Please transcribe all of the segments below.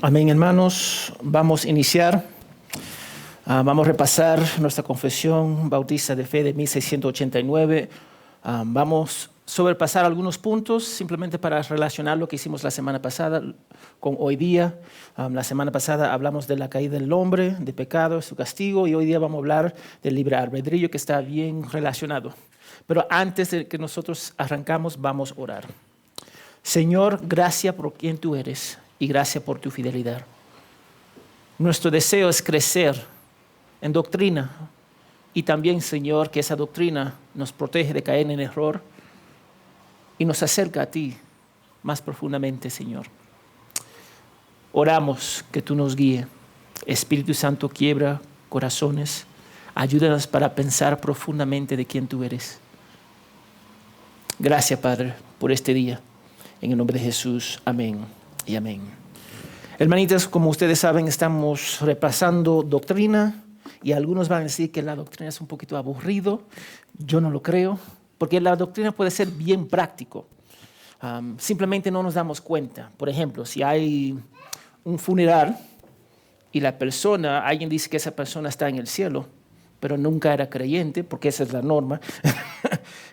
Amén, hermanos. Vamos a iniciar. Vamos a repasar nuestra confesión bautista de fe de 1689. Vamos a sobrepasar algunos puntos simplemente para relacionar lo que hicimos la semana pasada con hoy día. La semana pasada hablamos de la caída del hombre, de pecado, su castigo, y hoy día vamos a hablar del libre albedrío, que está bien relacionado. Pero antes de que nosotros arrancamos, vamos a orar. Señor, gracias por quien tú eres y gracias por tu fidelidad. Nuestro deseo es crecer en doctrina y también, Señor, que esa doctrina nos protege de caer en el error y nos acerca a ti más profundamente, Señor. Oramos que tú nos guíes. Espíritu Santo, quiebra corazones. Ayúdanos para pensar profundamente de quién tú eres. Gracias, Padre, por este día. En el nombre de Jesús, amén y amén. Hermanitas, como ustedes saben, estamos repasando doctrina y algunos van a decir que la doctrina es un poquito aburrido. Yo no lo creo, porque la doctrina puede ser bien práctico. Simplemente no nos damos cuenta. Por ejemplo, si hay un funeral y alguien dice que esa persona está en el cielo, pero nunca era creyente, porque esa es la norma.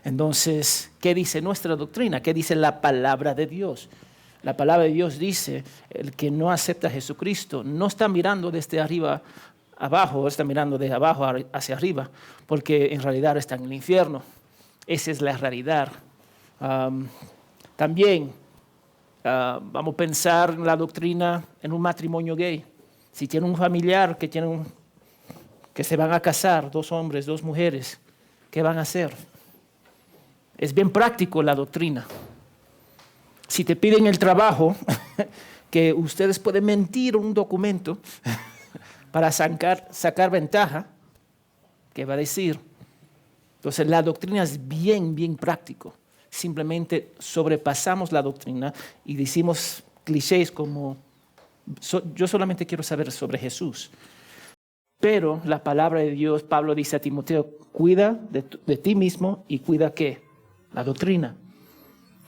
Entonces, ¿qué dice nuestra doctrina? ¿Qué dice la palabra de Dios? La palabra de Dios dice, el que no acepta a Jesucristo no está mirando desde arriba abajo, está mirando de abajo hacia arriba, porque en realidad está en el infierno. Esa es la realidad. También vamos a pensar en la doctrina en un matrimonio gay. Si tiene un familiar que se van a casar, 2 hombres, 2 mujeres, ¿qué van a hacer? Es bien práctico la doctrina. Si te piden el trabajo, que ustedes pueden mentir un documento para sacar ventaja, ¿qué va a decir? Entonces la doctrina es bien, bien práctico. Simplemente sobrepasamos la doctrina y decimos clichés como, yo solamente quiero saber sobre Jesús. Pero la palabra de Dios, Pablo dice a Timoteo, cuida de ti mismo y cuida ¿qué? La doctrina.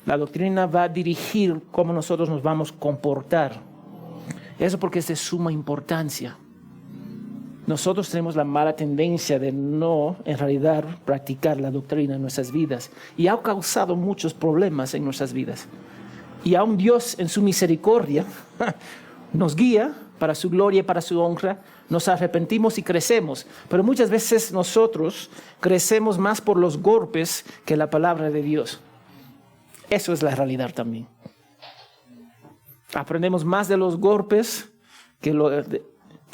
La doctrina va a dirigir cómo nosotros nos vamos a comportar. Eso porque es de suma importancia. Nosotros tenemos la mala tendencia de no, en realidad, practicar la doctrina en nuestras vidas. Y ha causado muchos problemas en nuestras vidas. Y aún Dios, en su misericordia, nos guía para su gloria y para su honra. Nos arrepentimos y crecemos. Pero muchas veces nosotros crecemos más por los golpes que la palabra de Dios. Eso es la realidad también. Aprendemos más de los golpes que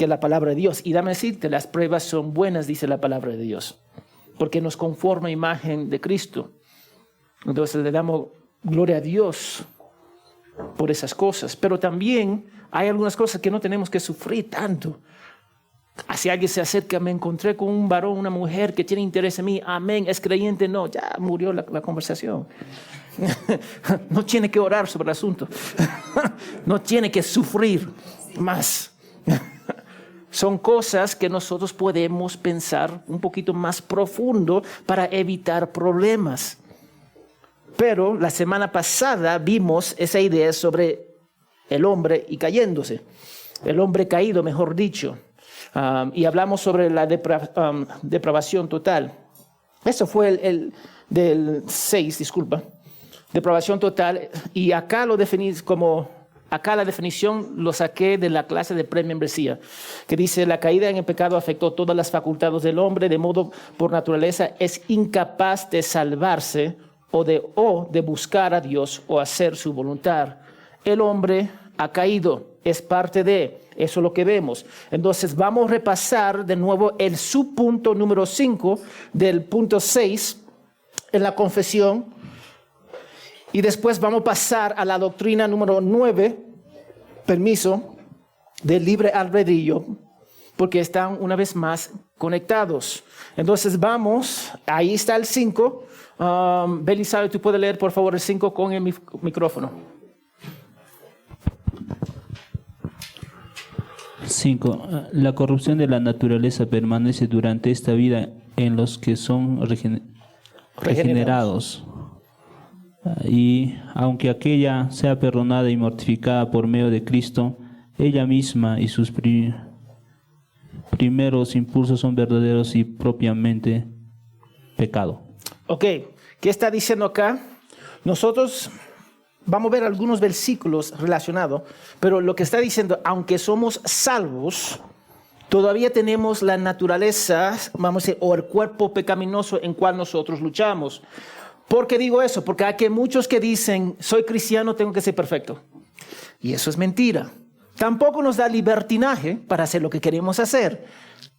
la palabra de Dios. Y dame decirte, las pruebas son buenas, dice la palabra de Dios, porque nos conforma a imagen de Cristo. Entonces le damos gloria a Dios por esas cosas. Pero también hay algunas cosas que no tenemos que sufrir tanto. Si alguien se acerca, me encontré con un varón, una mujer que tiene interés en mí, amén, es creyente, no, ya murió la conversación. No tiene que orar sobre el asunto. No tiene que sufrir más. Son cosas que nosotros podemos pensar un poquito más profundo para evitar problemas. Pero la semana pasada vimos esa idea sobre el hombre y cayéndose. El hombre caído, mejor dicho. Y hablamos sobre la depravación total. Eso fue el del 6, disculpa. Depravación total. Y acá lo definí como... Acá la definición lo saqué de la clase de premembresía, que dice, la caída en el pecado afectó todas las facultades del hombre, de modo por naturaleza es incapaz de salvarse o de buscar a Dios o hacer su voluntad. El hombre ha caído, es parte de, eso es lo que vemos. Entonces vamos a repasar de nuevo el subpunto número 5 del punto 6 en la confesión. Y después vamos a pasar a la doctrina número 9, permiso, del libre albedrío, porque están una vez más conectados. Entonces vamos, ahí está el 5. Belisario, ¿tú puedes leer por favor el 5 con el micrófono? 5. La corrupción de la naturaleza permanece durante esta vida en los que son regenerados. Y aunque aquella sea perdonada y mortificada por medio de Cristo, ella misma y sus primeros impulsos son verdaderos y propiamente pecado. Ok, ¿qué está diciendo acá? Nosotros vamos a ver algunos versículos relacionados, pero lo que está diciendo, aunque somos salvos, todavía tenemos la naturaleza, vamos a decir, o el cuerpo pecaminoso en cual nosotros luchamos. ¿Por qué digo eso? Porque hay muchos que dicen, soy cristiano, tengo que ser perfecto. Y eso es mentira. Tampoco nos da libertinaje para hacer lo que queremos hacer,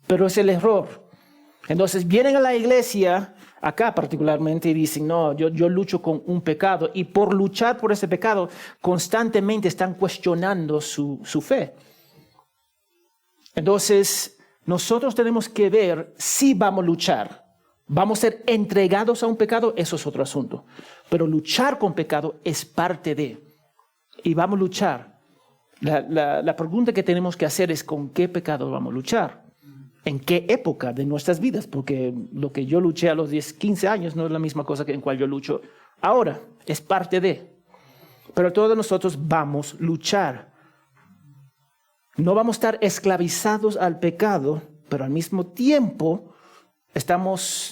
pero es el error. Entonces vienen a la iglesia, acá particularmente, y dicen, no, yo lucho con un pecado. Y por luchar por ese pecado, constantemente están cuestionando su fe. Entonces, nosotros tenemos que ver si vamos a luchar. ¿Vamos a ser entregados a un pecado? Eso es otro asunto. Pero luchar con pecado es parte de. Y vamos a luchar. La pregunta que tenemos que hacer es ¿con qué pecado vamos a luchar? ¿En qué época de nuestras vidas? Porque lo que yo luché a los 10, 15 años no es la misma cosa que en cual yo lucho ahora. Es parte de. Pero todos nosotros vamos a luchar. No vamos a estar esclavizados al pecado, pero al mismo tiempo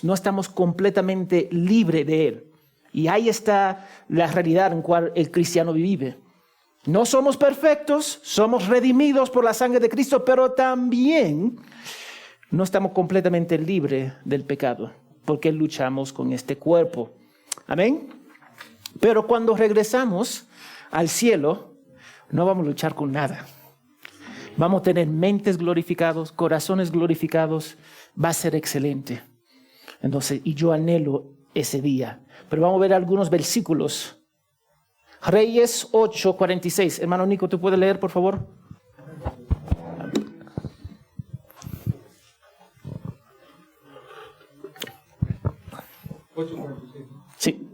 no estamos completamente libres de él. Y ahí está la realidad en cual el cristiano vive. No somos perfectos, somos redimidos por la sangre de Cristo, pero también no estamos completamente libres del pecado, porque luchamos con este cuerpo. Amén. Pero cuando regresamos al cielo, no vamos a luchar con nada. Vamos a tener mentes glorificados, corazones glorificados. Va a ser excelente. Entonces, y yo anhelo ese día. Pero vamos a ver algunos versículos. Reyes 8:46. Hermano Nico, ¿tú puedes leer, por favor? Sí.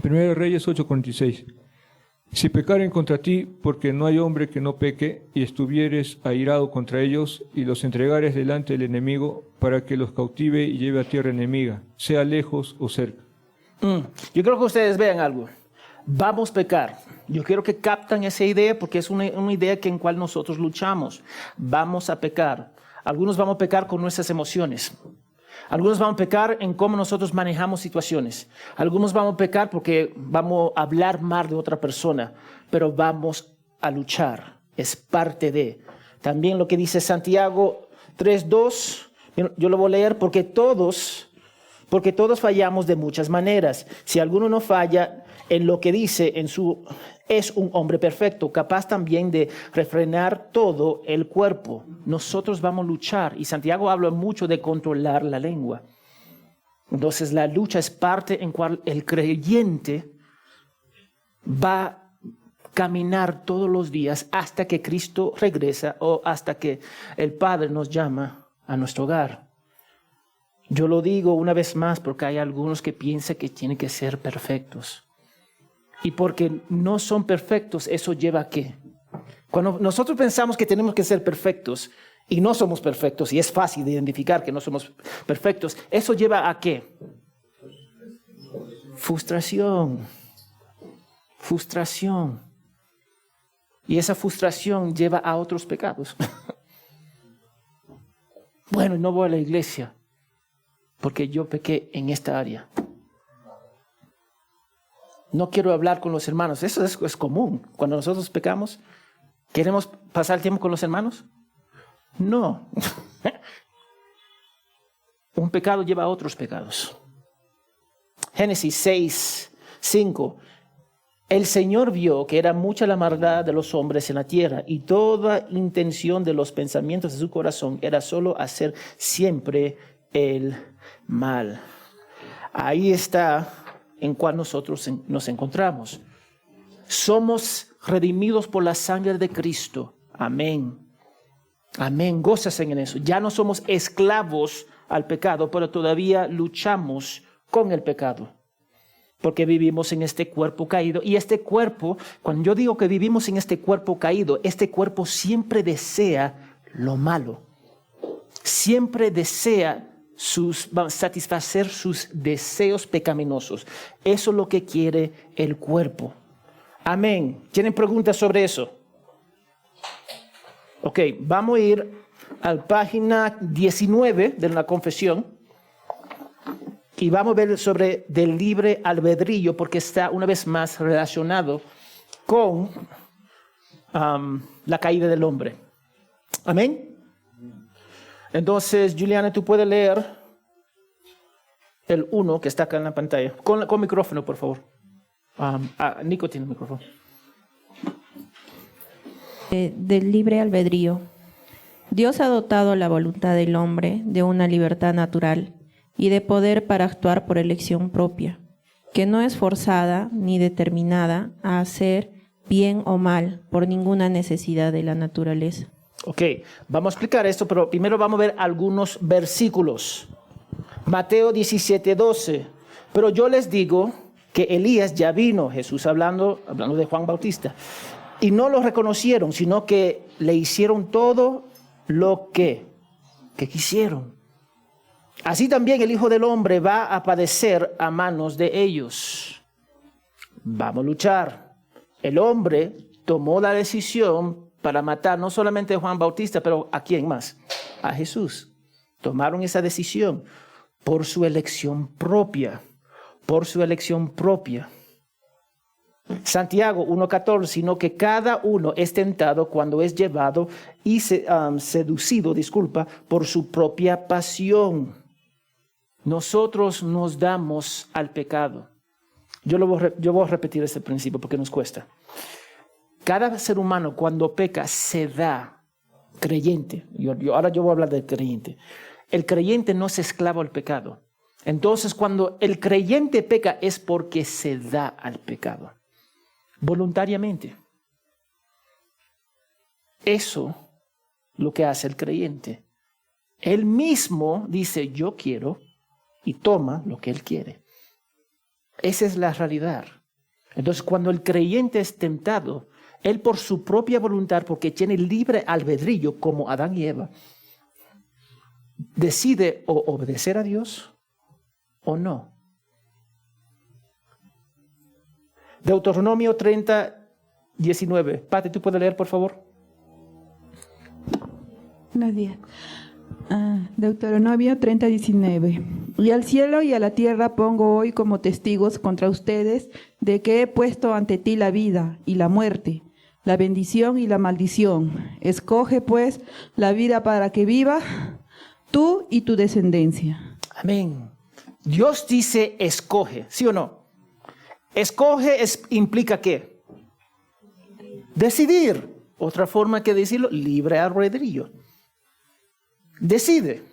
Primero Reyes 8:46. Si pecaren contra ti, porque no hay hombre que no peque, y estuvieres airado contra ellos, y los entregares delante del enemigo, para que los cautive y lleve a tierra enemiga, sea lejos o cerca. Yo creo que ustedes vean algo. Vamos a pecar. Yo quiero que captan esa idea porque es una idea en cual nosotros luchamos. Vamos a pecar. Algunos vamos a pecar con nuestras emociones. Algunos vamos a pecar en cómo nosotros manejamos situaciones. Algunos vamos a pecar porque vamos a hablar mal de otra persona. Pero vamos a luchar. Es parte de. También lo que dice Santiago 3:2. Yo lo voy a leer porque todos fallamos de muchas maneras. Si alguno no falla en lo que dice, es un hombre perfecto, capaz también de refrenar todo el cuerpo. Nosotros vamos a luchar, y Santiago habla mucho de controlar la lengua. Entonces la lucha es parte en cual el creyente va a caminar todos los días hasta que Cristo regresa o hasta que el Padre nos llama a nuestro hogar. Yo lo digo una vez más porque hay algunos que piensan que tienen que ser perfectos. Y porque no son perfectos, eso lleva a ¿qué? Cuando nosotros pensamos que tenemos que ser perfectos y no somos perfectos, y es fácil de identificar que no somos perfectos, eso lleva a ¿qué? Frustración. Frustración. Y esa frustración lleva a otros pecados. Bueno, no voy a la iglesia porque yo pequé en esta área. No quiero hablar con los hermanos. Eso es común. Cuando nosotros pecamos, ¿queremos pasar tiempo con los hermanos? No. Un pecado lleva a otros pecados. Génesis 6:5. El Señor vio que era mucha la maldad de los hombres en la tierra, y toda intención de los pensamientos de su corazón era solo hacer siempre el mal. Ahí está en cual nosotros nos encontramos. Somos redimidos por la sangre de Cristo. Amén. Amén. Gózase en eso. Ya no somos esclavos al pecado, pero todavía luchamos con el pecado. Porque vivimos en este cuerpo caído. Y este cuerpo, cuando yo digo que vivimos en este cuerpo caído, este cuerpo siempre desea lo malo. Siempre desea satisfacer sus deseos pecaminosos. Eso es lo que quiere el cuerpo. Amén. ¿Tienen preguntas sobre eso? Ok, vamos a ir a la página 19 de la confesión y vamos a ver sobre del libre albedrío porque está una vez más relacionado con la caída del hombre. Amén. Entonces, Juliana, tú puedes leer el 1 que está acá en la pantalla. Con micrófono, por favor. Nico tiene el micrófono. Del libre albedrío. Dios ha dotado la voluntad del hombre de una libertad natural y de poder para actuar por elección propia, que no es forzada ni determinada a hacer bien o mal por ninguna necesidad de la naturaleza. Ok, vamos a explicar esto, pero primero vamos a ver algunos versículos. Mateo 17:12. Pero yo les digo que Elías ya vino, Jesús hablando de Juan Bautista, y no lo reconocieron, sino que le hicieron todo lo que quisieron. Así también el Hijo del Hombre va a padecer a manos de ellos. Vamos a luchar. El hombre tomó la decisión para matar no solamente a Juan Bautista, pero ¿a quién más? A Jesús. Tomaron esa decisión por su elección propia. Por su elección propia. Santiago 1:14, sino que cada uno es tentado cuando es llevado y seducido, por su propia pasión. Nosotros nos damos al pecado. Yo voy a repetir este principio porque nos cuesta. Cada ser humano cuando peca se da creyente. Ahora yo voy a hablar del creyente. El creyente no es esclavo al pecado. Entonces cuando el creyente peca es porque se da al pecado. Voluntariamente. Eso lo que hace el creyente. Él mismo dice yo quiero y toma lo que él quiere. Esa es la realidad. Entonces cuando el creyente es tentado, él por su propia voluntad, porque tiene libre albedrío como Adán y Eva, decide o obedecer a Dios o no. Deuteronomio 30:19. Pati, ¿tú puedes leer, por favor? Buenos días. Deuteronomio 30:19. Y al cielo y a la tierra pongo hoy como testigos contra ustedes de que he puesto ante ti la vida y la muerte, la bendición y la maldición. Escoge pues la vida para que viva tú y tu descendencia. Amén. Dios dice escoge, ¿sí o no? Escoge implica ¿qué? Decidir. Otra forma que decirlo, libre albedrío. Decide.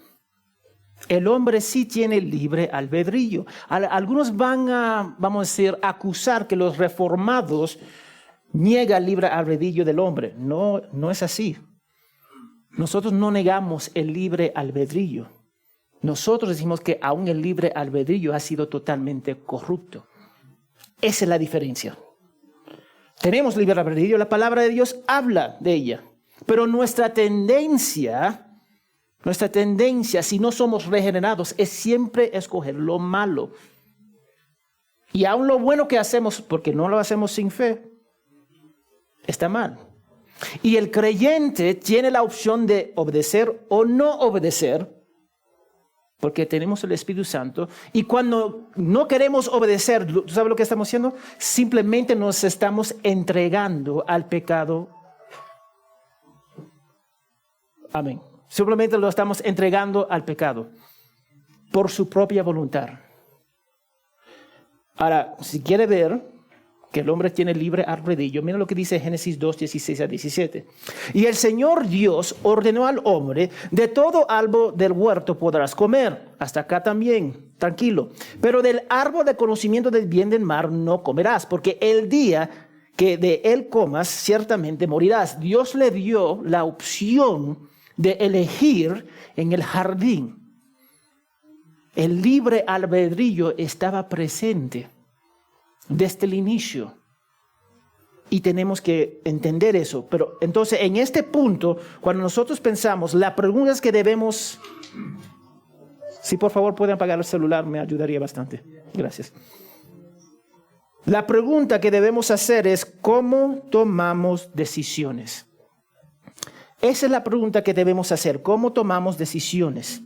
El hombre sí tiene libre albedrío. Algunos van a, vamos a decir, acusar que los reformados niegan el libre albedrío del hombre. No, no es así. Nosotros no negamos el libre albedrío. Nosotros decimos que aún el libre albedrío ha sido totalmente corrupto. Esa es la diferencia. Tenemos libre albedrío, la palabra de Dios habla de ella. Pero nuestra tendencia, si no somos regenerados, es siempre escoger lo malo. Y aún lo bueno que hacemos, porque no lo hacemos sin fe, está mal. Y el creyente tiene la opción de obedecer o no obedecer, porque tenemos el Espíritu Santo. Y cuando no queremos obedecer, ¿tú sabes lo que estamos haciendo? Simplemente nos estamos entregando al pecado. Amén. Simplemente lo estamos entregando al pecado por su propia voluntad. Ahora, si quiere ver que el hombre tiene libre albedrío, mira lo que dice Génesis 2:16-17. Y el Señor Dios ordenó al hombre, de todo árbol del huerto podrás comer. Hasta acá también, tranquilo. Pero del árbol de conocimiento del bien del mal no comerás, porque el día que de él comas, ciertamente morirás. Dios le dio la opción de elegir en el jardín. El libre albedrío estaba presente desde el inicio. Y tenemos que entender eso. Pero entonces, en este punto, cuando nosotros pensamos, la pregunta es que debemos... Si por favor pueden apagar el celular, me ayudaría bastante. Gracias. La pregunta que debemos hacer es ¿cómo tomamos decisiones? Esa es la pregunta que debemos hacer. ¿Cómo tomamos decisiones?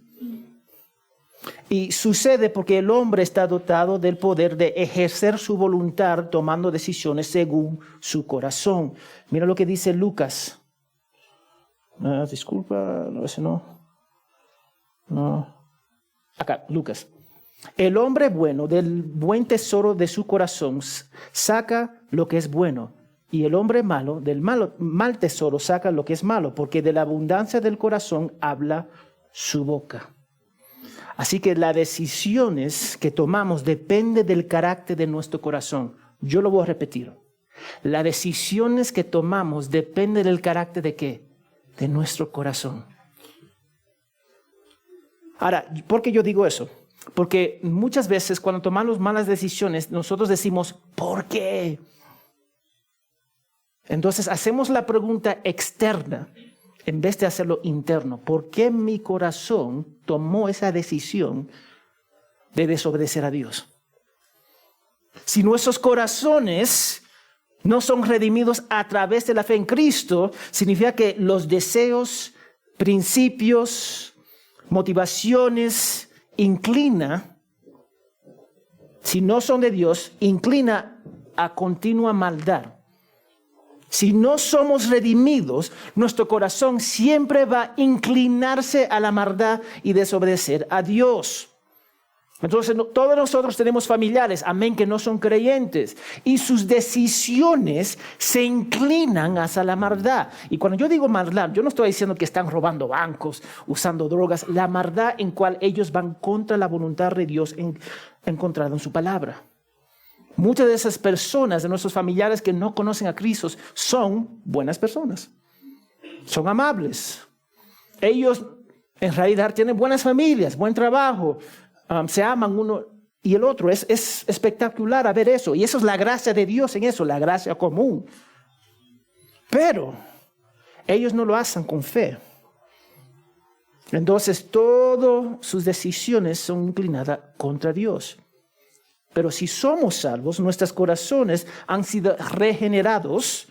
Y sucede porque el hombre está dotado del poder de ejercer su voluntad tomando decisiones según su corazón. Mira lo que dice Lucas. Disculpa, no, ese no. No. Acá, Lucas. El hombre bueno del buen tesoro de su corazón saca lo que es bueno. Y el hombre malo del mal tesoro saca lo que es malo, porque de la abundancia del corazón habla su boca. Así que las decisiones que tomamos dependen del carácter de nuestro corazón. Yo lo voy a repetir. Las decisiones que tomamos dependen del carácter de ¿qué? De nuestro corazón. Ahora, ¿por qué yo digo eso? Porque muchas veces cuando tomamos malas decisiones, nosotros decimos, ¿por qué? Entonces hacemos la pregunta externa en vez de hacerlo interno. ¿Por qué mi corazón tomó esa decisión de desobedecer a Dios? Si nuestros corazones no son redimidos a través de la fe en Cristo, significa que los deseos, principios, motivaciones, si no son de Dios, inclina a continua maldad. Si no somos redimidos, nuestro corazón siempre va a inclinarse a la maldad y desobedecer a Dios. Entonces, todos nosotros tenemos familiares, amén, que no son creyentes. Y sus decisiones se inclinan hacia la maldad. Y cuando yo digo maldad, yo no estoy diciendo que están robando bancos, usando drogas. La maldad en cual ellos van contra la voluntad de Dios encontrada en su palabra. Muchas de esas personas, de nuestros familiares que no conocen a Cristo, son buenas personas. Son amables. Ellos en realidad tienen buenas familias, buen trabajo. Se aman uno y el otro. Es espectacular a ver eso. Y eso es la gracia de Dios en eso, la gracia común. Pero ellos no lo hacen con fe. Entonces todas sus decisiones son inclinadas contra Dios. Pero si somos salvos, nuestros corazones han sido regenerados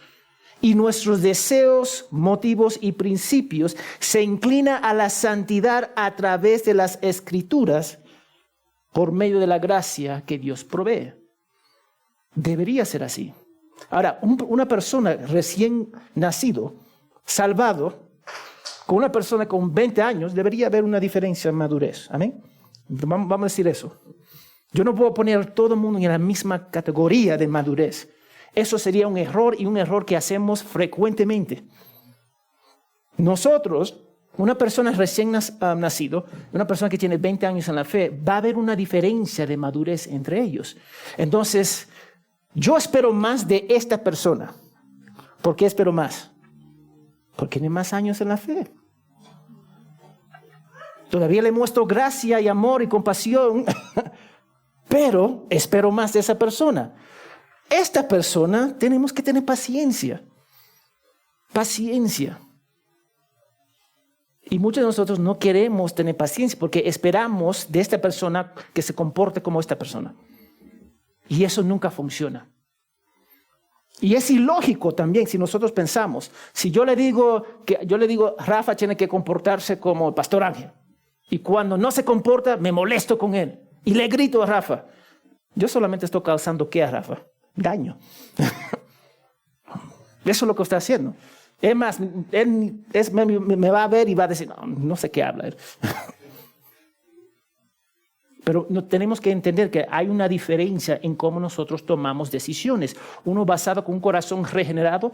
y nuestros deseos, motivos y principios se inclinan a la santidad a través de las Escrituras por medio de la gracia que Dios provee. Debería ser así. Ahora, una persona recién nacido, salvado, con una persona con 20 años, debería haber una diferencia en madurez. ¿Amén? Vamos a decir eso. Yo no puedo poner a todo el mundo en la misma categoría de madurez. Eso sería un error y un error que hacemos frecuentemente. Nosotros, una persona recién nacido, una persona que tiene 20 años en la fe, va a haber una diferencia de madurez entre ellos. Entonces, yo espero más de esta persona. ¿Por qué espero más? Porque tiene más años en la fe. Todavía le muestro gracia y amor y compasión, pero espero más de esa persona. Esta persona tenemos que tener paciencia. Paciencia. Y muchos de nosotros no queremos tener paciencia porque esperamos de esta persona que se comporte como esta persona. Y eso nunca funciona. Y es ilógico también si nosotros pensamos, si yo le digo, Rafa tiene que comportarse como el pastor Ángel. Y cuando no se comporta, me molesto con él. Y le grito a Rafa. Yo solamente estoy causando ¿qué a Rafa? Daño. Eso es lo que está haciendo. Es más, él me va a ver y va a decir, no sé qué habla él. Pero no, tenemos que entender que hay una diferencia en cómo nosotros tomamos decisiones. Uno basado con un corazón regenerado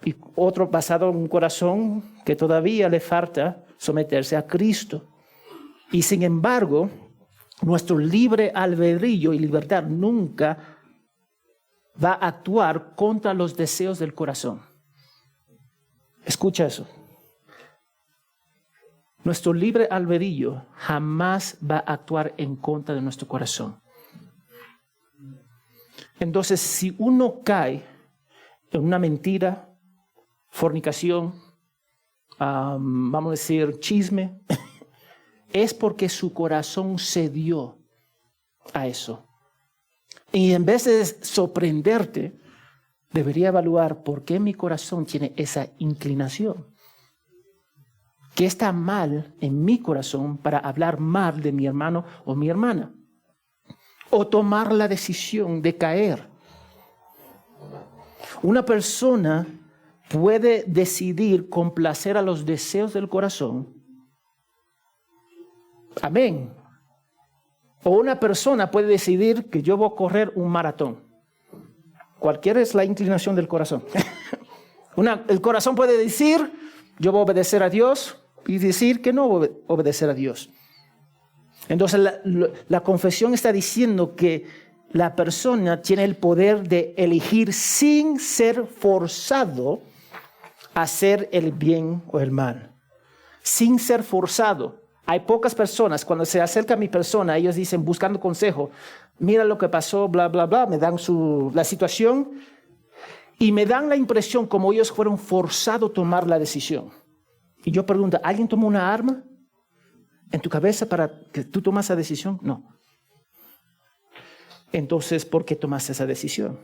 y otro basado en un corazón que todavía le falta someterse a Cristo. Y sin embargo, nuestro libre albedrío y libertad nunca va a actuar contra los deseos del corazón. Escucha eso. Nuestro libre albedrío jamás va a actuar en contra de nuestro corazón. Entonces, si uno cae en una mentira, fornicación, vamos a decir chisme, es porque su corazón cedió a eso. Y en vez de sorprenderte, debería evaluar por qué mi corazón tiene esa inclinación. ¿Qué está mal en mi corazón para hablar mal de mi hermano o mi hermana? O tomar la decisión de caer. Una persona puede decidir complacer a los deseos del corazón. Amén. O una persona puede decidir que yo voy a correr un maratón. Cualquiera es la inclinación del corazón. El corazón puede decir, yo voy a obedecer a Dios, y decir que no voy a obedecer a Dios. Entonces la confesión está diciendo que la persona tiene el poder de elegir sin ser forzado a hacer el bien o el mal. Sin ser forzado. Hay pocas personas, cuando se acerca a mi persona, ellos dicen, buscando consejo, mira lo que pasó, bla, bla, bla, me dan la situación y me dan la impresión como ellos fueron forzados a tomar la decisión. Y yo pregunto, ¿alguien tomó una arma en tu cabeza para que tú tomas esa decisión? No. Entonces, ¿por qué tomaste esa decisión?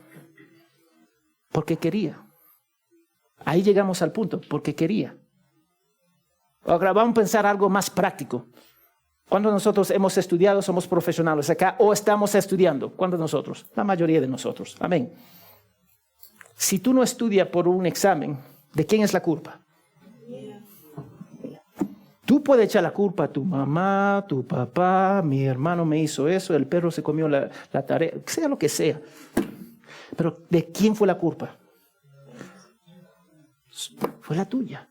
Porque quería. Ahí llegamos al punto, porque quería. Ahora vamos a pensar algo más práctico. ¿Cuántos de nosotros hemos estudiado, somos profesionales acá o estamos estudiando? ¿Cuántos de nosotros? La mayoría de nosotros. Amén. Si tú no estudias por un examen, ¿de quién es la culpa? Tú puedes echar la culpa a tu mamá, tu papá, mi hermano me hizo eso, el perro se comió la tarea, sea lo que sea. Pero ¿de quién fue la culpa? Fue la tuya.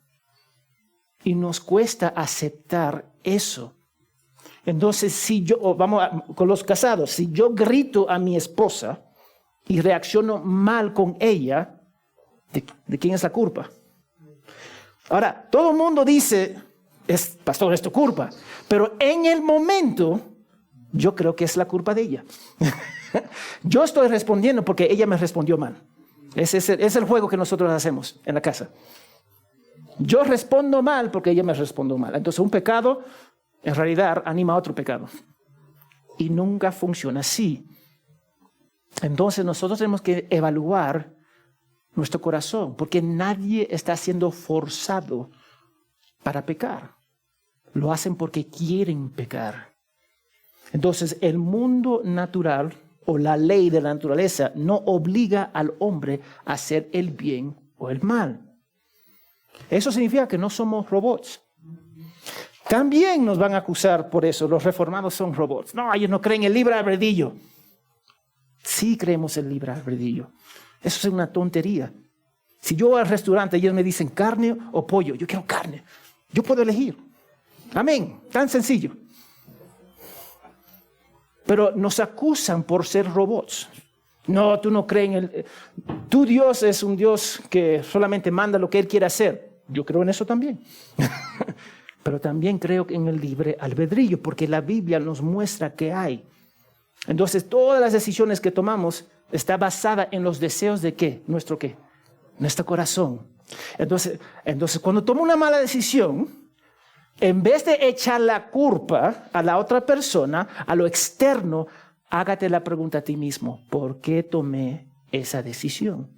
Y nos cuesta aceptar eso. Entonces, si yo, con los casados, si yo grito a mi esposa y reacciono mal con ella, ¿de quién es la culpa? Ahora, todo el mundo dice, pastor, es tu culpa. Pero en el momento, yo creo que es la culpa de ella. Yo estoy respondiendo porque ella me respondió mal. Ese es el juego que nosotros hacemos en la casa. Yo respondo mal porque ella me respondió mal. Entonces un pecado en realidad anima a otro pecado. Y nunca funciona así. Entonces nosotros tenemos que evaluar nuestro corazón, porque nadie está siendo forzado para pecar. Lo hacen porque quieren pecar. Entonces el mundo natural o la ley de la naturaleza no obliga al hombre a hacer el bien o el mal. Eso significa que no somos robots. También nos van a acusar por eso. Los reformados son robots. No, ellos no creen en el libre albedrío. Sí creemos en el libre albedrío. Eso es una tontería. Si yo voy al restaurante y ellos me dicen carne o pollo, yo quiero carne. Yo puedo elegir. Amén. Tan sencillo. Pero nos acusan por ser robots. No, tú no crees en el... Tu Dios es un Dios que solamente manda lo que Él quiere hacer. Yo creo en eso también. Pero también creo en el libre albedrío, porque la Biblia nos muestra que hay. Entonces, todas las decisiones que tomamos está basada en los deseos de ¿qué? ¿Nuestro qué? Nuestro corazón. Entonces, cuando tomo una mala decisión, en vez de echar la culpa a la otra persona, a lo externo, hágate la pregunta a ti mismo, ¿por qué tomé esa decisión?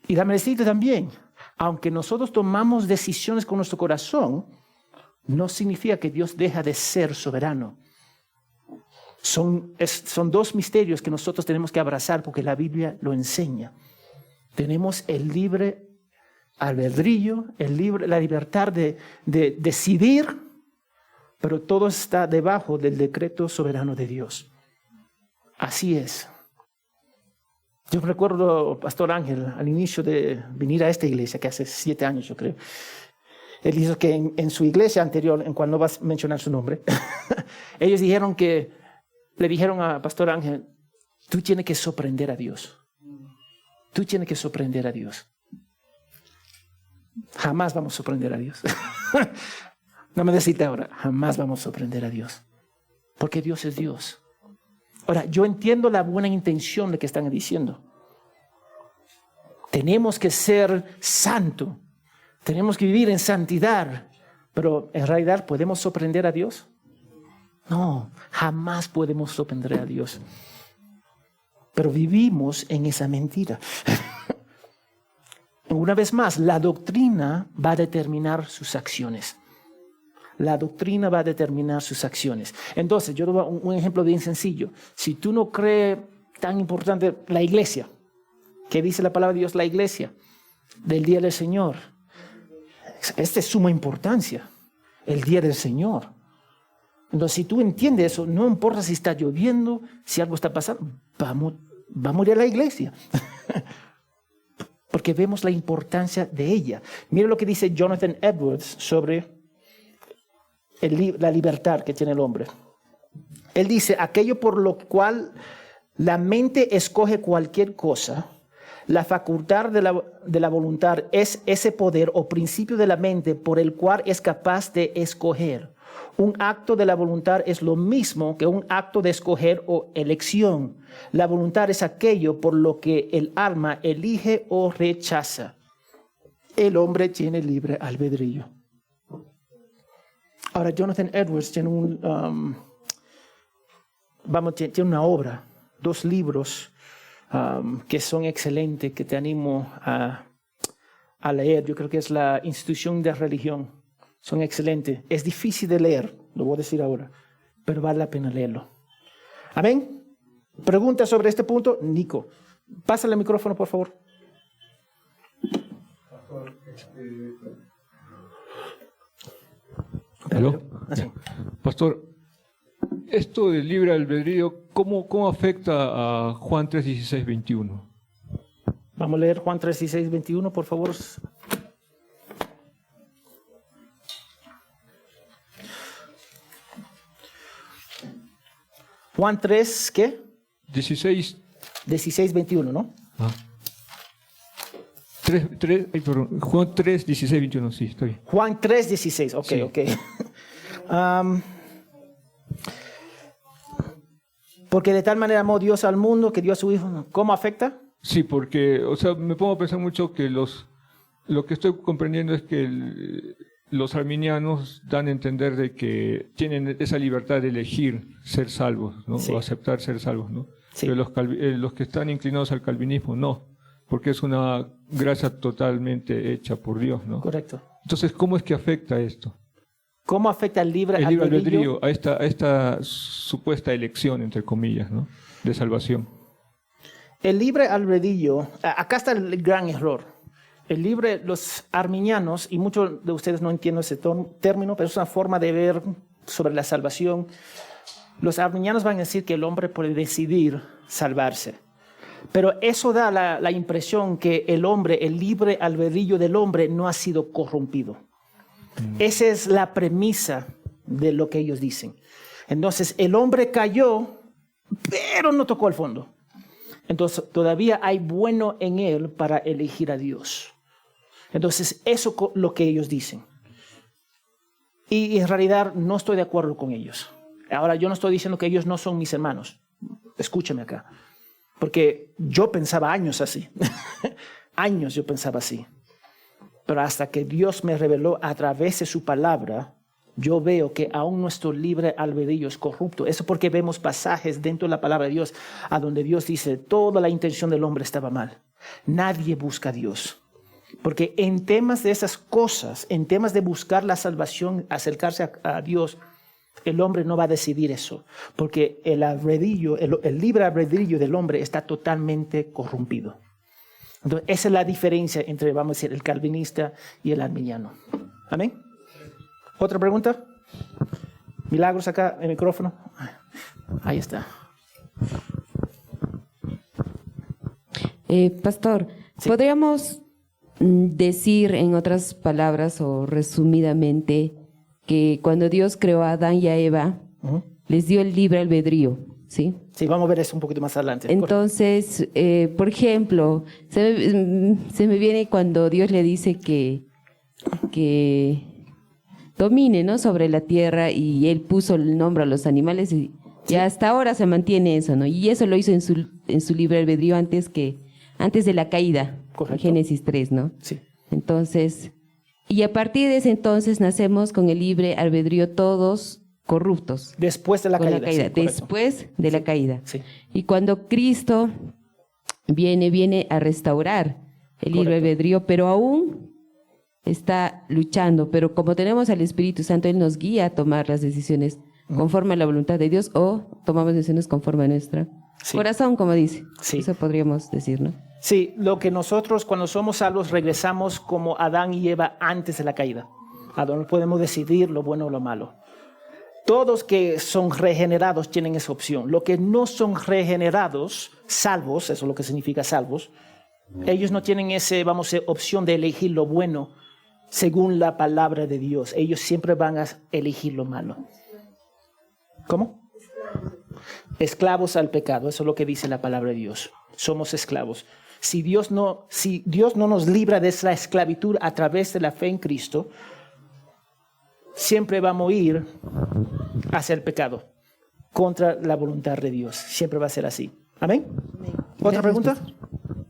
Y déjame decirte también, aunque nosotros tomamos decisiones con nuestro corazón, no significa que Dios deja de ser soberano. Son dos misterios que nosotros tenemos que abrazar porque la Biblia lo enseña. Tenemos el libre albedrío, la libertad de decidir, pero todo está debajo del decreto soberano de Dios. Así es. Yo recuerdo, Pastor Ángel, al inicio de venir a esta iglesia, que hace 7 años yo creo, él dijo que en su iglesia anterior, en cual no vas a mencionar su nombre, ellos le dijeron a Pastor Ángel, tú tienes que sorprender a Dios. Tú tienes que sorprender a Dios. Jamás vamos a sorprender a Dios. No me decís ahora, jamás vamos a sorprender a Dios. Porque Dios es Dios. Ahora, yo entiendo la buena intención de que están diciendo. Tenemos que ser santos. Tenemos que vivir en santidad. Pero en realidad, ¿podemos sorprender a Dios? No, jamás podemos sorprender a Dios. Pero vivimos en esa mentira. Una vez más, la doctrina va a determinar sus acciones. La doctrina va a determinar sus acciones. Entonces, yo doy un ejemplo bien sencillo. Si tú no crees tan importante la iglesia, ¿qué dice la palabra de Dios? La iglesia del día del Señor. Esta es suma importancia, el día del Señor. Entonces, si tú entiendes eso, no importa si está lloviendo, si algo está pasando, va a morir la iglesia. Porque vemos la importancia de ella. Mira lo que dice Jonathan Edwards sobre la libertad que tiene el hombre. Él dice, aquello por lo cual la mente escoge cualquier cosa, la facultad de la voluntad es ese poder o principio de la mente por el cual es capaz de escoger. Un acto de la voluntad es lo mismo que un acto de escoger o elección. La voluntad es aquello por lo que el alma elige o rechaza. El hombre tiene libre albedrío. Ahora, Jonathan Edwards tiene tiene una obra, 2 libros que son excelentes, que te animo a leer. Yo creo que es la Institución de Religión. Son excelentes. Es difícil de leer, lo voy a decir ahora, pero vale la pena leerlo. Amén. ¿Preguntas sobre este punto? Nico, pásale el micrófono, por favor. ¿Aló? Sí. Pastor, esto del libre albedrío, ¿cómo afecta a Juan 3, 16, 21? Vamos a leer Juan 3, 16, 21, por favor. Juan 3, ¿qué? 16. 16, 21, ¿no? Juan 3, 16, 21, sí, está bien. Juan 3, 16, ok, Sí. ok. Porque de tal manera amó Dios al mundo que dio a su Hijo. ¿Cómo afecta? Sí, porque, o sea, me pongo a pensar mucho que lo que estoy comprendiendo es que los arminianos dan a entender de que tienen esa libertad de elegir ser salvos, ¿no? Sí. O aceptar ser salvos, ¿no? Sí. Pero los que están inclinados al calvinismo no, porque es una gracia totalmente hecha por Dios, ¿no? Correcto. Entonces, ¿cómo es que afecta esto? ¿Cómo afecta el libre El libre albedrío? albedrío a esta supuesta elección, entre comillas, ¿no? De salvación. El libre albedrío, acá está el gran error. Los arminianos, y muchos de ustedes no entienden ese término, pero es una forma de ver sobre la salvación. Los arminianos van a decir que el hombre puede decidir salvarse. Pero eso da la impresión que el libre albedrío del hombre no ha sido corrompido. Esa es la premisa de lo que ellos dicen. Entonces, el hombre cayó, pero no tocó el fondo. Entonces, todavía hay bueno en él para elegir a Dios. Entonces, eso es lo que ellos dicen. Y en realidad no estoy de acuerdo con ellos. Ahora, yo no estoy diciendo que ellos no son mis hermanos. Escúchame acá. Porque yo pensaba años así. Años yo pensaba así. Pero hasta que Dios me reveló a través de su palabra, yo veo que aún nuestro libre albedrío es corrupto. Eso porque vemos pasajes dentro de la palabra de Dios a donde Dios dice, toda la intención del hombre estaba mal. Nadie busca a Dios. Porque en temas de esas cosas, en temas de buscar la salvación, acercarse a Dios, el hombre no va a decidir eso. Porque el libre albedrío del hombre está totalmente corrompido. Entonces, esa es la diferencia entre, vamos a decir, el calvinista y el arminiano. ¿Amén? ¿Otra pregunta? Milagros acá, el micrófono. Ahí está. Pastor, Sí. ¿podríamos decir en otras palabras o resumidamente que cuando Dios creó a Adán y a Eva, les dio el libre albedrío, ¿sí? Sí, vamos a ver eso un poquito más adelante. Entonces, por ejemplo, se me viene cuando Dios le dice que domine, ¿no?, sobre la tierra, y él puso el nombre a los animales y hasta ahora se mantiene eso, ¿no? Y eso lo hizo en su libre albedrío antes de la caída, Correcto. en Génesis 3, ¿no? Sí. Entonces, y a partir de ese entonces nacemos con el libre albedrío todos corruptos. Después de la Con caída. la caída, sí, correcto. después de la caída. Sí. Y cuando Cristo viene a restaurar el libre Correcto. albedrío, pero aún está luchando. Pero como tenemos al Espíritu Santo, Él nos guía a tomar las decisiones conforme a la voluntad de Dios o tomamos decisiones conforme a nuestro Sí. corazón, como dice. Sí. Eso podríamos decir, ¿no? Sí, lo que nosotros cuando somos salvos regresamos como Adán y Eva antes de la caída, a donde podemos decidir lo bueno o lo malo. Todos que son regenerados tienen esa opción. Los que no son regenerados, salvos, eso es lo que significa salvos, ellos no tienen esa opción de elegir lo bueno según la palabra de Dios. Ellos siempre van a elegir lo malo. ¿Cómo? Esclavos al pecado, eso es lo que dice la palabra de Dios. Somos esclavos. Si Dios no nos libra de esa esclavitud a través de la fe en Cristo, siempre vamos a ir hacia el pecado, contra la voluntad de Dios. Siempre va a ser así. ¿Amén? ¿Otra pregunta?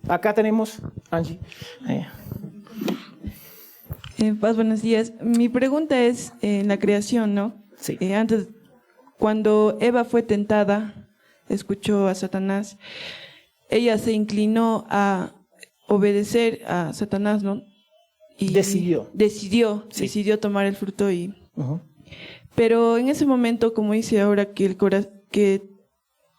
Acá tenemos, Angie. Paz, buenos días. Mi pregunta es en la creación, ¿no? Sí. Antes, cuando Eva fue tentada, escuchó a Satanás, ella se inclinó a obedecer a Satanás, ¿no? Y Decidió. Sí. Decidió tomar el fruto y... Ujú. Pero en ese momento, como dice ahora, que